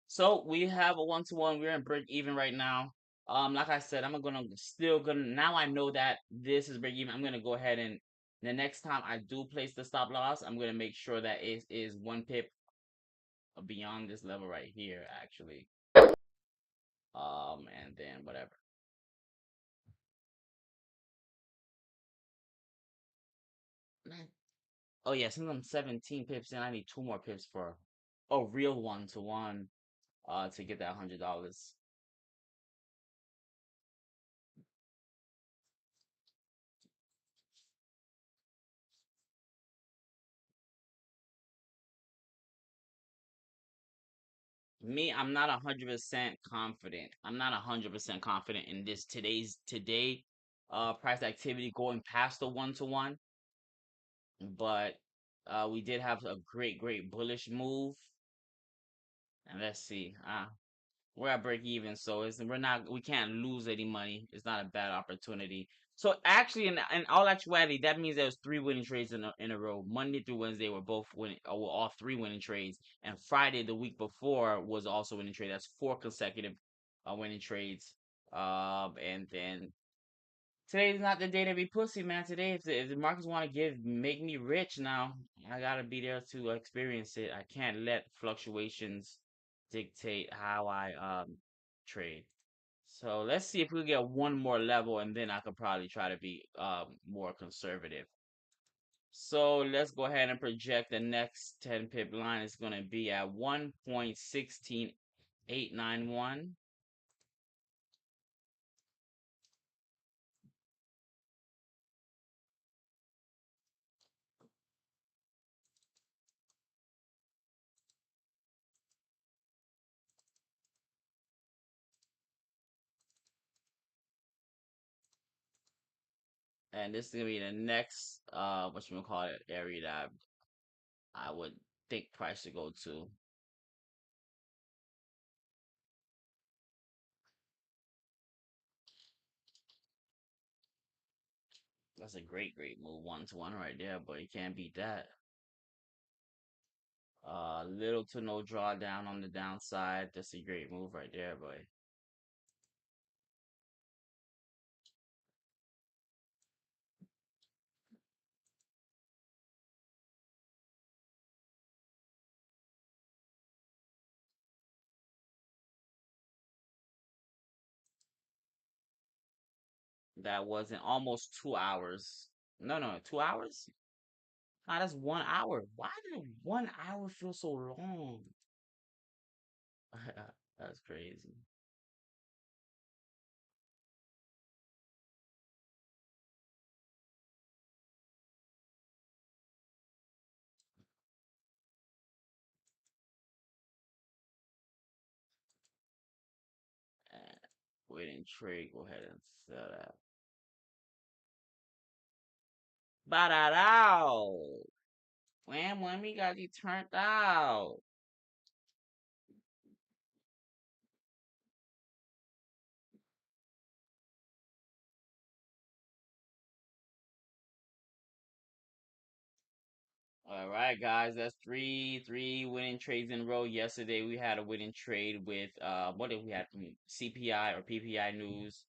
So we have a 1-to-1. We're in break even right now. Like I said, I'm gonna still gonna now I know that this is break even. I'm gonna go ahead and the next time I do place the stop loss, I'm gonna make sure that it is 1 pip beyond this level right here, actually. And then whatever. Oh yeah, since I'm 17 pips in, I need 2 more pips for a real 1-to-1 to get that $100. Me, I'm not 100% confident. I'm not 100% confident in this today price activity going past the 1-to-1, but we did have a great bullish move. And let's see. We're at break even, so we can't lose any money. It's not a bad opportunity. So actually, in all actuality, that means there was 3 winning trades in a row. Monday through Wednesday were both winning, were all 3 winning trades, and Friday the week before was also winning trade. That's 4 consecutive winning trades. And then today's not the day to be pussy, man. Today, if the markets want to make me rich now, I gotta be there to experience it. I can't let fluctuations dictate how I trade. So let's see if we get one more level, and then I could probably try to be more conservative. So let's go ahead and project the next 10 pip line is going to be at 1.16891. And this is gonna be the next what you call it area that I would think price to go to. That's a great move, 1-to-1 right there, but you can't beat that. Little to no drawdown on the downside. That's a great move right there, boy. That wasn't almost 2 hours. No, 2 hours? Ah, that's 1 hour. Why did 1 hour feel so long? That's crazy. Uh, Waiting trade, go ahead and sell that. Ba-da-dow! When we got you turned out. All right, guys, that's three winning trades in a row. Yesterday we had a winning trade with what did we have? CPI or PPI news.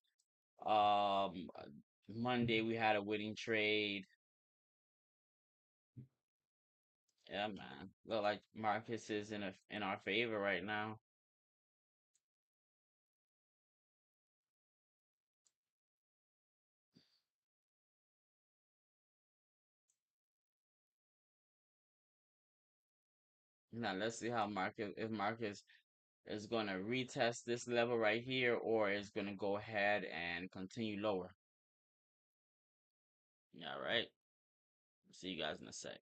Um, Monday we had a winning trade. Yeah, man. Look like Marcus is in our favor right now. Now let's see how Marcus if Marcus is gonna retest this level right here or is gonna go ahead and continue lower. All right. See you guys in a sec.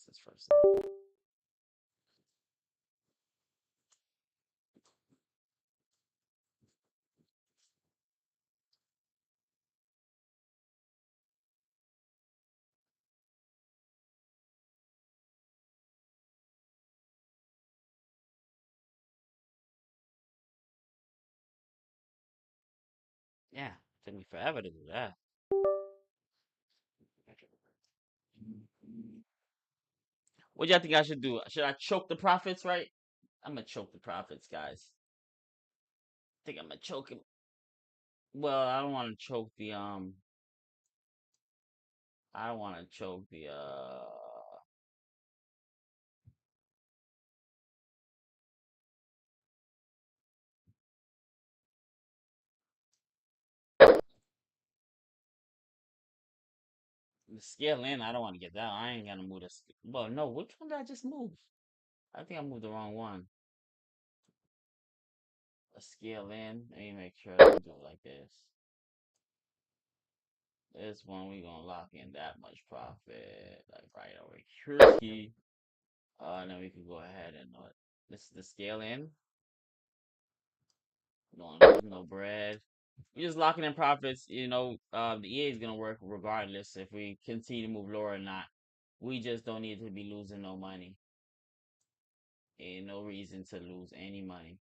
this first. Yeah, took me forever to do that. What do y'all think I should do? Should I choke the profits, right? I'm gonna choke the profits, guys. I think I'm gonna choke him. Well, I don't want to choke the I don't want to choke the scale in. I don't want to get that. I ain't gonna move this. Well, no, which one did I just move? I think I moved the wrong one. A scale in. Let me make sure I don't do it like this. This one we gonna lock in that much profit, like right over here. And then we can go ahead and this is the scale in. Don't lose no bread. We just locking in profits. The EA is gonna work regardless if we continue to move lower or not. We just don't need to be losing no money. Ain't no reason to lose any money.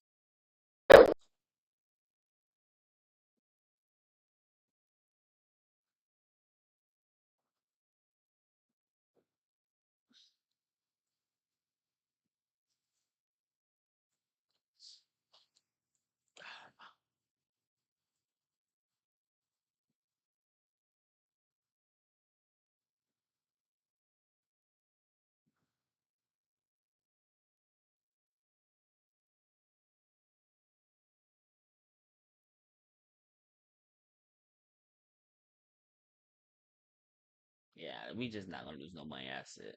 Yeah, we just not gonna lose no money. That's it.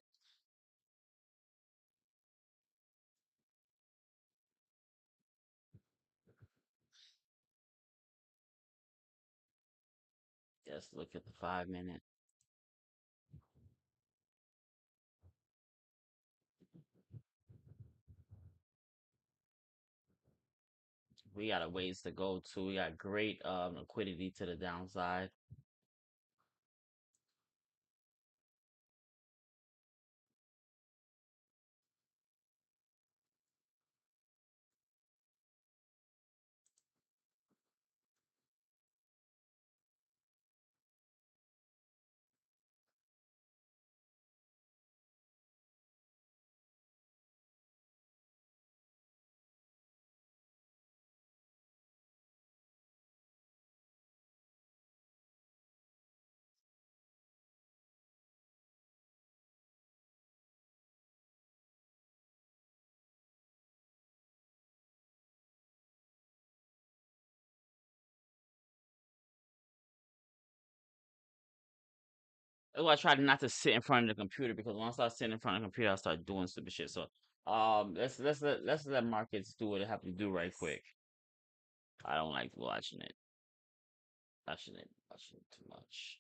Just look at the 5 minute. We got a ways to go too. We got great liquidity to the downside. Oh, I tried not to sit in front of the computer because once I sit in front of the computer, I start doing stupid shit. So, let's let markets do what they have to do right quick. I don't like watching it. Watching it too much.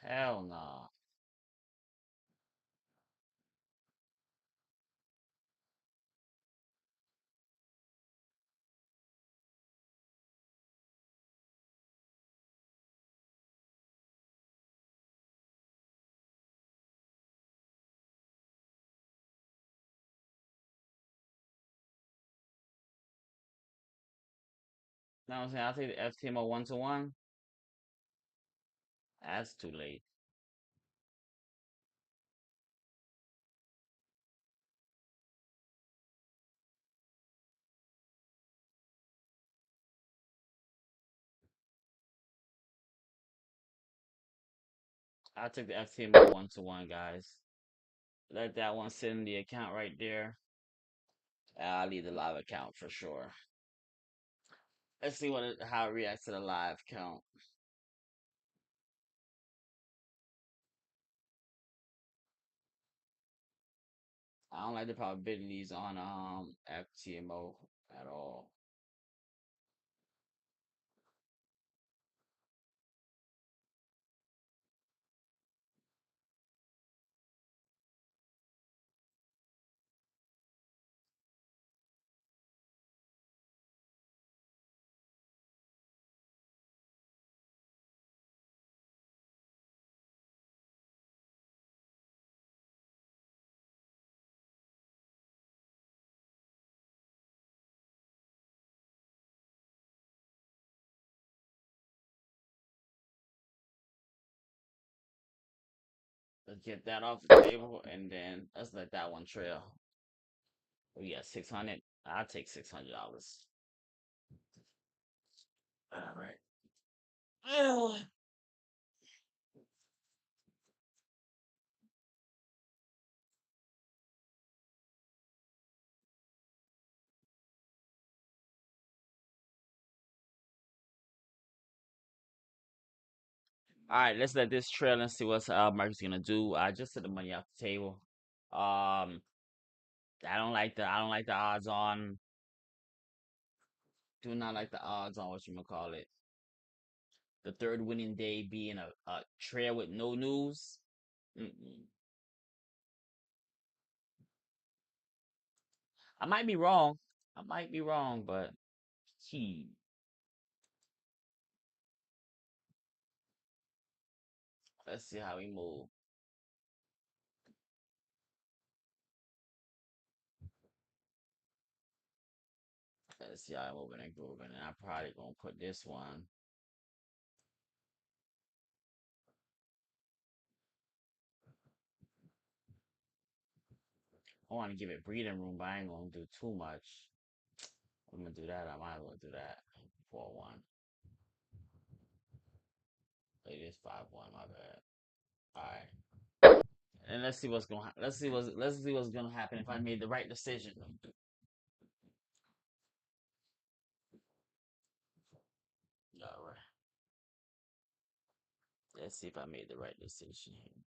Hell no. Know what I'm saying? I'll take the FTMO 1-to-1. That's too late. I'll take the FTMO 1-to-1, guys. Let that one sit in the account right there. I'll leave the live account for sure. Let's see how it reacts to the live count. I don't like the probabilities on FTMO at all. Let's get that off the table and then let's let that one trail. We got 600. I'll take $600. All right. All right, let's let this trail and see what market's gonna do. I just took the money off the table. Um, I don't like the odds on. Do not like the odds on what you gonna call it. The third winning day being a trail with no news. Mm-mm. I might be wrong. I might be wrong, but he. Let's see how we move. Let's see how I'm moving and grooving. And I'm probably gonna put this one. I want to give it breathing room, but I ain't gonna do too much. I'm gonna do that. I might as well do that. 4-1. It is 5-1. My bad. All right. And let's see what's gonna let's see what's gonna happen if I made the right decision. All right. Let's see if I made the right decision here.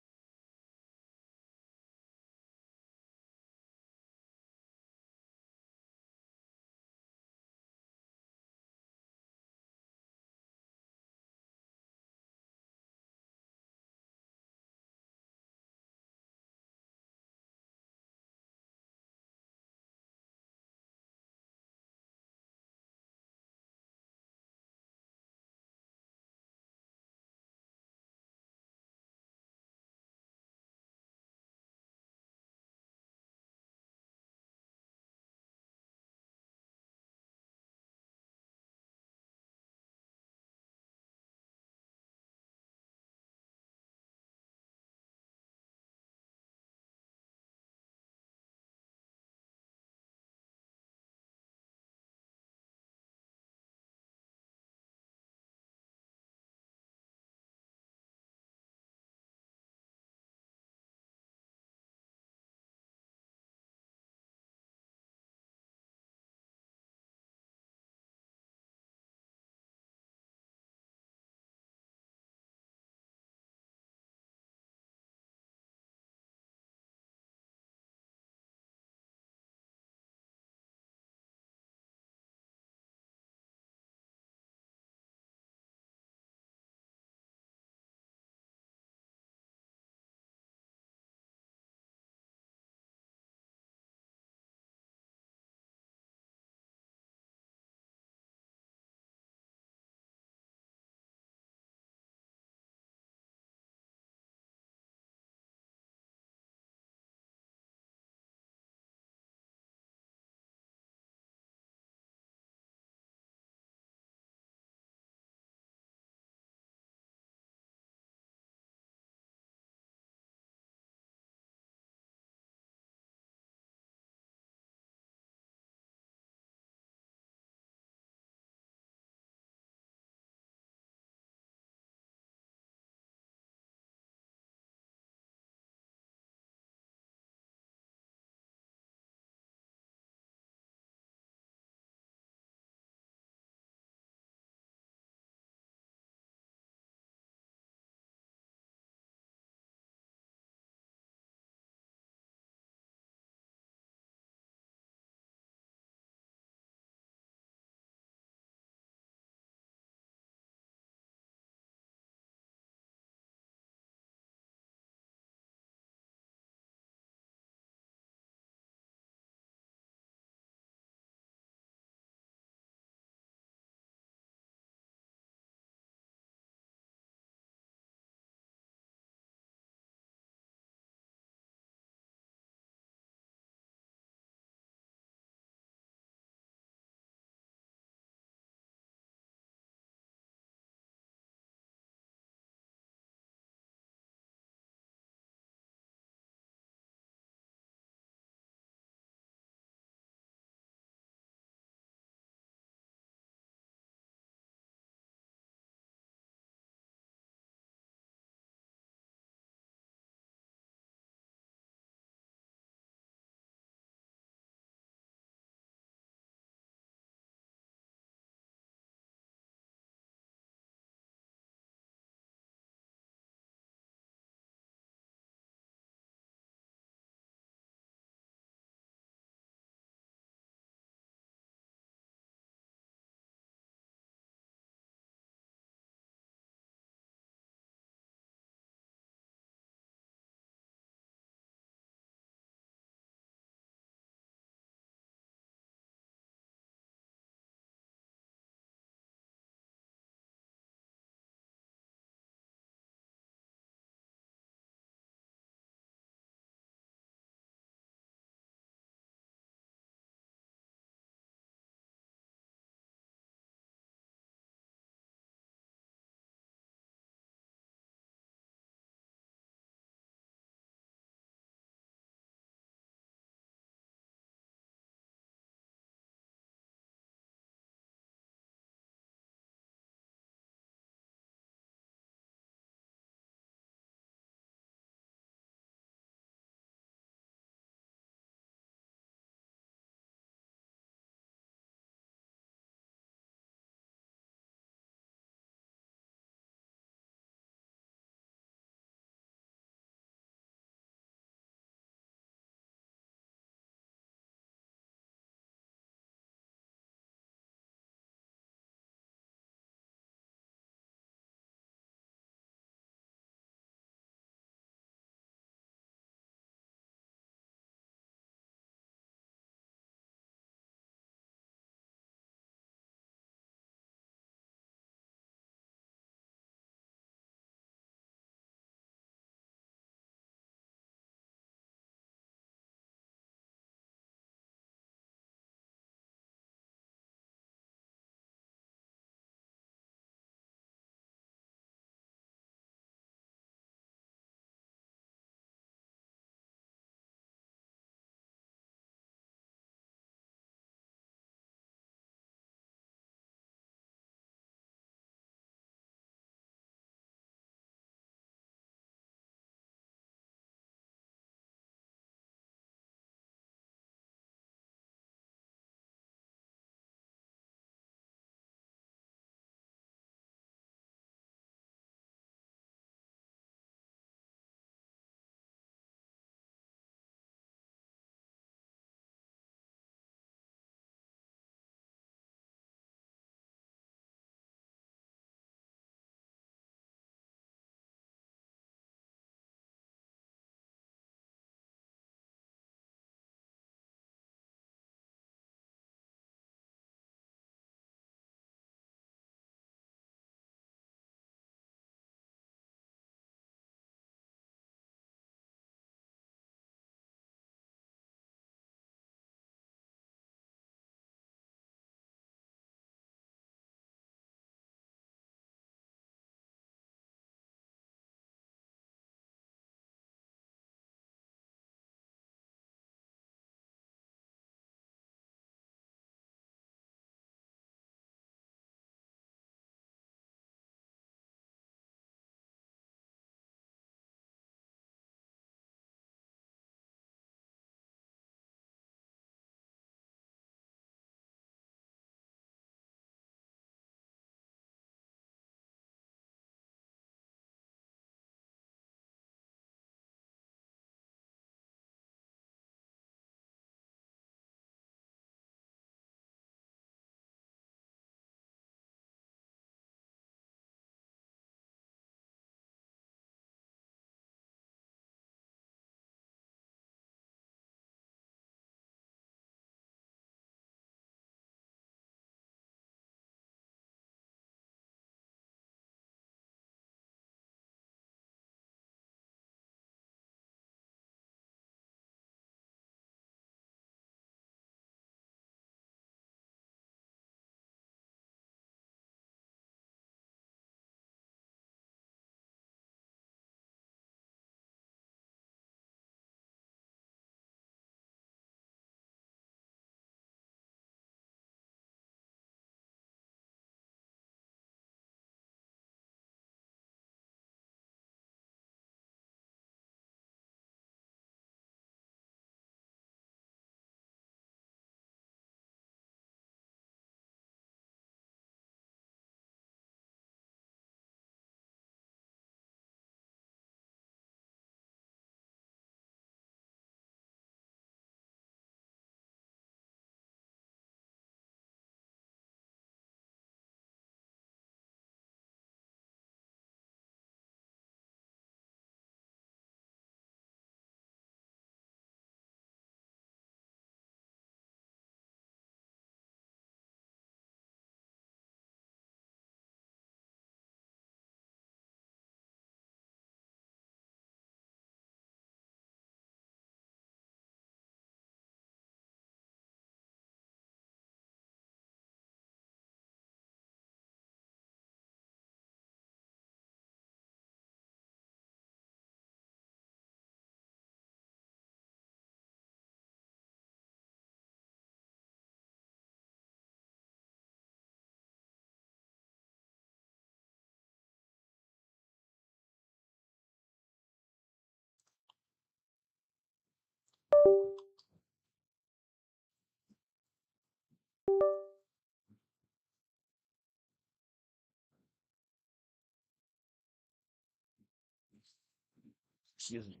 Excuse me.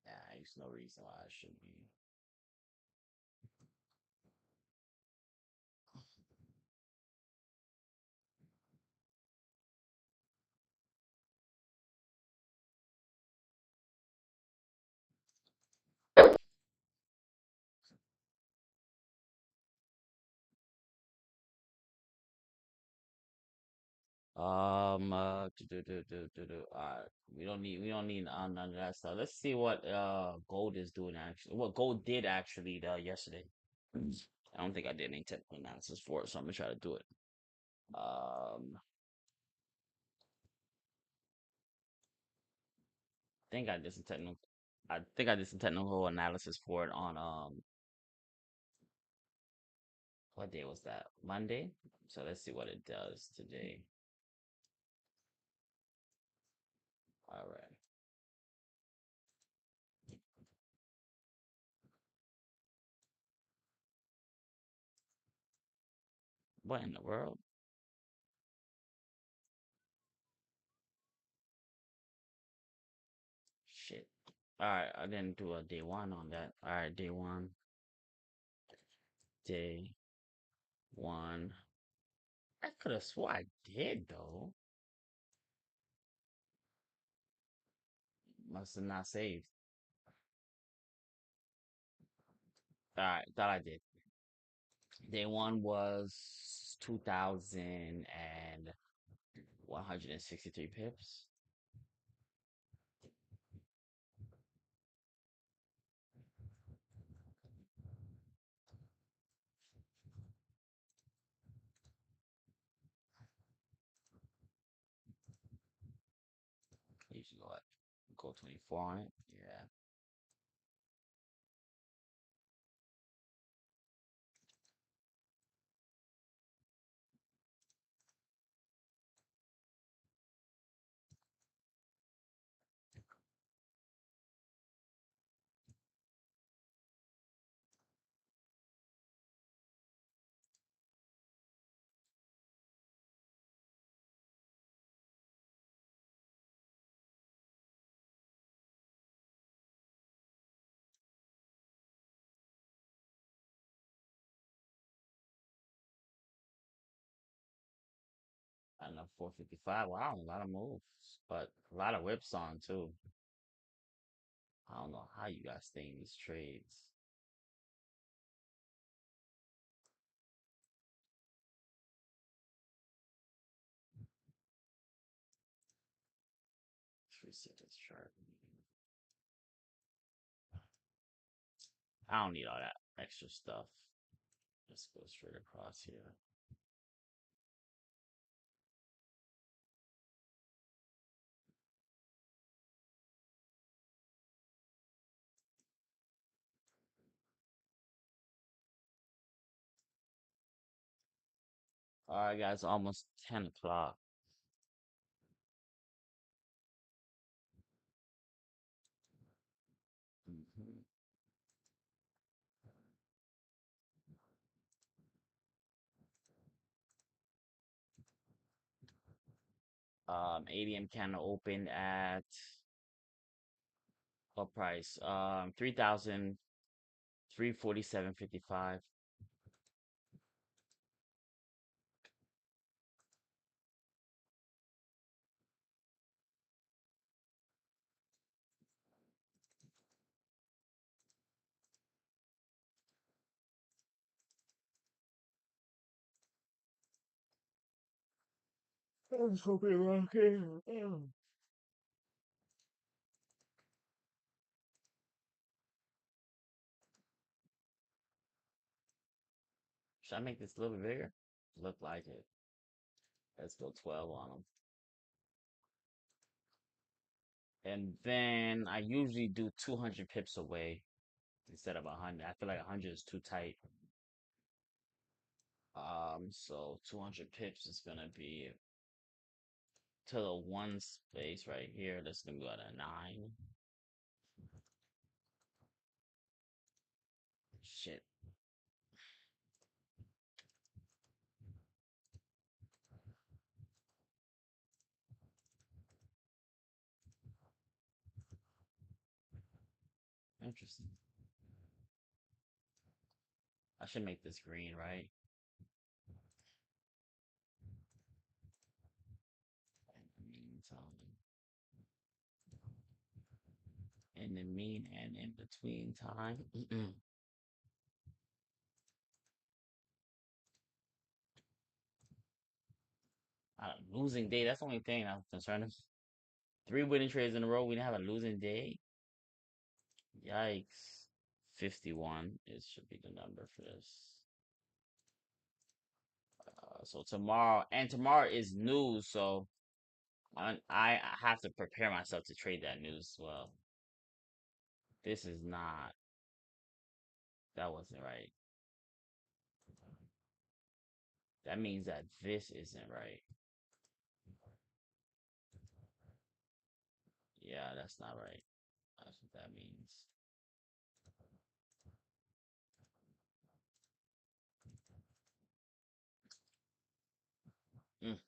Nah, there's no reason why I should be. Alright, we don't need none of that stuff. Let's see what gold is doing actually. What gold did actually yesterday. I don't think I did any technical analysis for it, so I'm gonna try to do it. Think I did some technical. I think I did some technical analysis for it on what day was that? Monday. So let's see what it does today. All right. What in the world? Shit. All right, I didn't do a day one on that. All right, day one. Day one. I could have swore I did though. Must have not saved. All right, thought I did. Day one was 2,163 pips. I usually go 24 on it. Yeah. I don't know, 455. Wow, a lot of moves, but a lot of whips on too. I don't know how you guys stay in these trades. Let's reset this chart. I don't need all that extra stuff. Let's go straight across here. All right, guys, almost 10 o'clock. Mhm. ADM candle opened at what price? 3,347.55. I'm hoping we're okay. Should I make this a little bit bigger? Look like it. Let's go 12 on them. And then I usually do 200 pips away instead of 100. I feel like 100 is too tight. So 200 pips is gonna be to the one space right here. That's gonna go at a 9. Shit. Interesting. I should make this green, right? In the mean and in between time. Losing day. That's the only thing I'm concerned with. Three winning trades in a row. We didn't have a losing day. Yikes. 51. It should be the number for this. So tomorrow is news. So I have to prepare myself to trade that news as well. This is not. That wasn't right. That means that this isn't right. Yeah, that's not right. That's what that means. Mm.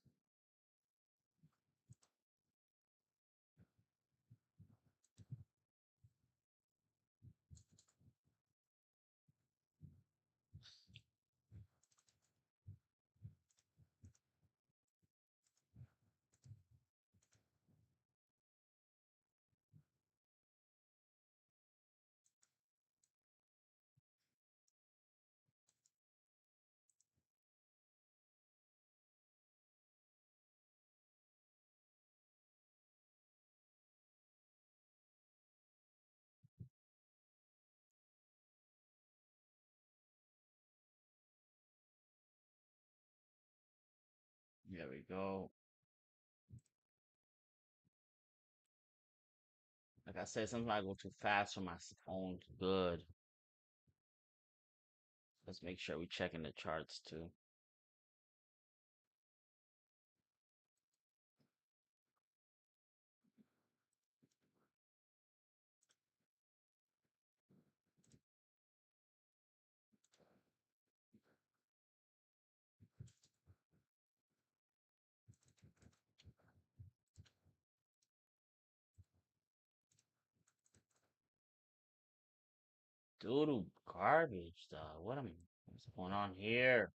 There we go. Like I said, sometimes I go too fast for my own good. Let's make sure we checking the charts too. Doodle garbage, dog. What's going on here?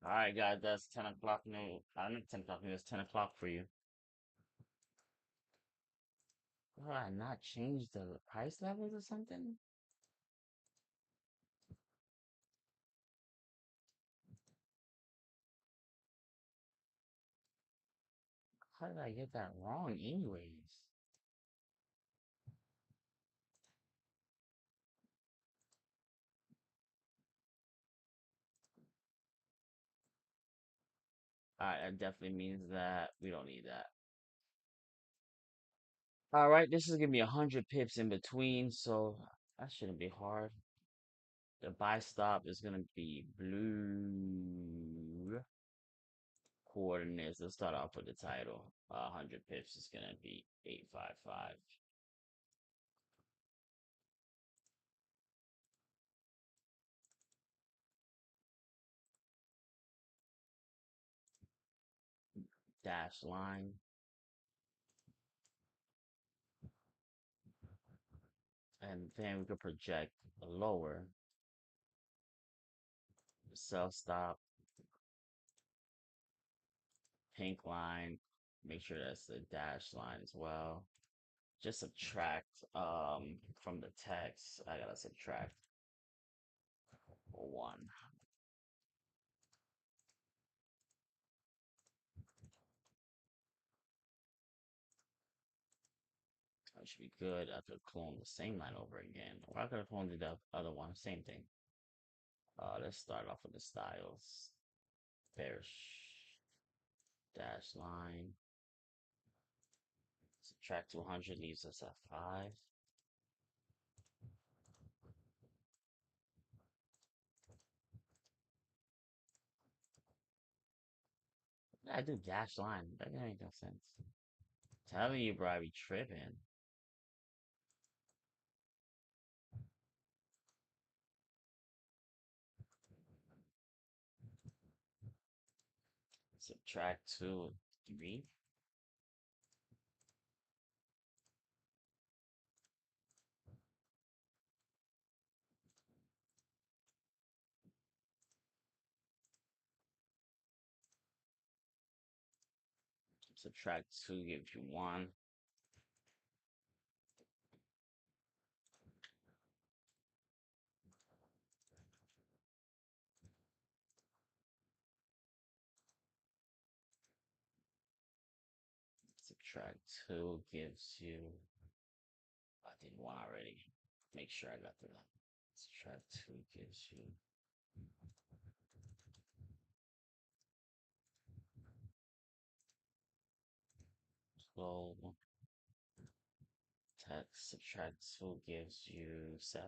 All right, guys, that's 10 o'clock now. I don't 10 o'clock, it's 10 o'clock for you. Did I not change the price levels or something? How did I get that wrong, anyways? All right, that definitely means that we don't need that. All right, this is gonna be 100 pips in between, so that shouldn't be hard. The buy stop is gonna be blue coordinates. Let's start off with the title. 100 pips is gonna be 855. Dash line. And then we could project lower. Sell stop. Pink line. Make sure that's the dash line as well. Just subtract from the text. I gotta subtract 1. That should be good. I could clone the same line over again. Or I could have cloned the other one. Same thing. Let's start off with the styles. Bearish dash line. Subtract 200 leaves us at 5. I do dash line. That didn't make no sense. Telling you, bro, I be tripping. Subtract 2, 3. Subtract 2 gives you 1. Subtract 2 gives you, I did 1 already. Make sure I got the one. Subtract 2 gives you 12. Subtract 2 gives you 7.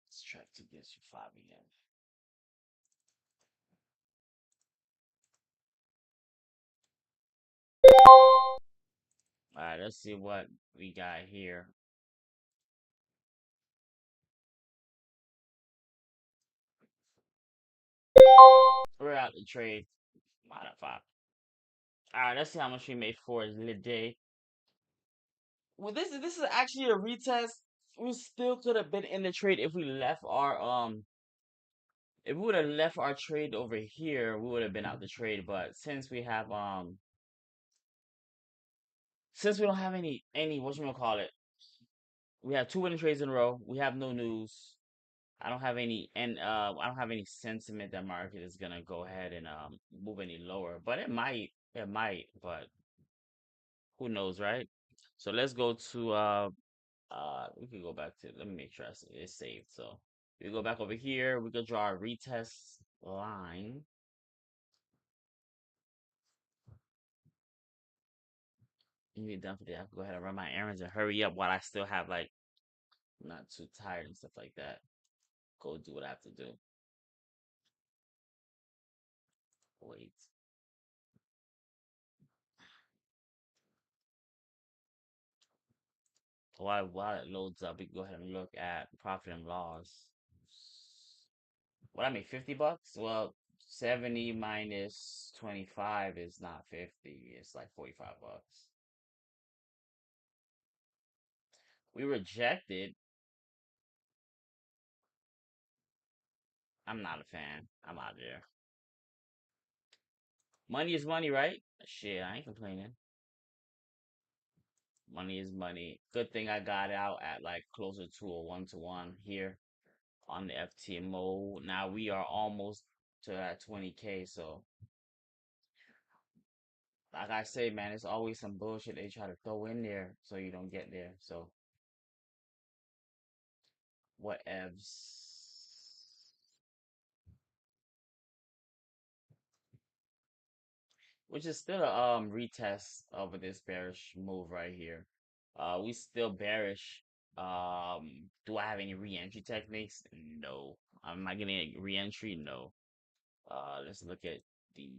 Subtract 2 gives you 5 again. Alright, let's see what we got here. We're out the trade. -5. Alright, let's see how much we made for the day. Well, this is actually a retest. We still could have been in the trade if we left our if we would have left our trade over here, we would have been out the trade. But since we don't have any whatchamacallit, we have 2 winning trades in a row. We have no news. I don't have any I don't have any sentiment that market is gonna go ahead and move any lower. But it might, but who knows, right? So let's go to we can go back to, let me make sure it's saved. So we go back over here, we can draw a retest line. You get done for the day. I can go ahead and run my errands and hurry up while I still have like not too tired and stuff like that. Go do what I have to do. Wait. While it loads up, we can go ahead and look at profit and loss. What I make, $50? Well, 70 minus 25 is not 50. It's like 45 bucks. We rejected. I'm not a fan. I'm out of there. Money is money, right? Shit, I ain't complaining. Money is money. Good thing I got out at like closer to a 1-to-1 here on the FTMO. Now we are almost to that 20K. So, like I say, man, it's always some bullshit they try to throw in there so you don't get there. So, whatevs. Which is still a retest of this bearish move right here. We still bearish. Do I have any re-entry techniques? No. Am I getting a re-entry? No. Let's look at the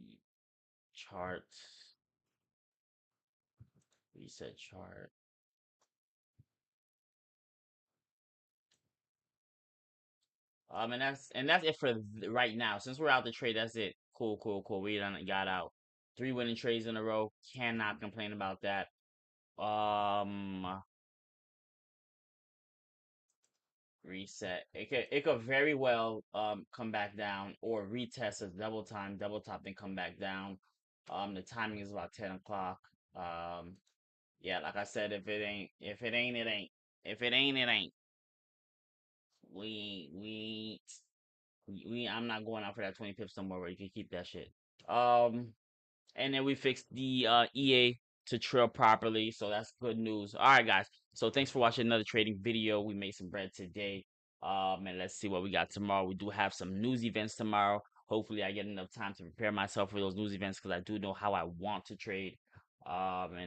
chart. Reset chart. And that's it for right now. Since we're out the trade, that's it. Cool, cool, cool. We done got out 3 winning trades in a row. Cannot complain about that. Reset. It could very well come back down or retest a double top, then come back down. The timing is about 10 o'clock. Yeah, like I said, if it ain't, it ain't. If it ain't, it ain't. We we I'm not going out for that 20 pips no more. Where you can keep that shit. Um, and then we fixed the EA to trail properly, so that's good news. All right, guys. So thanks for watching another trading video. We made some bread today. And let's see what we got tomorrow. We do have some news events tomorrow. Hopefully, I get enough time to prepare myself for those news events because I do know how I want to trade. And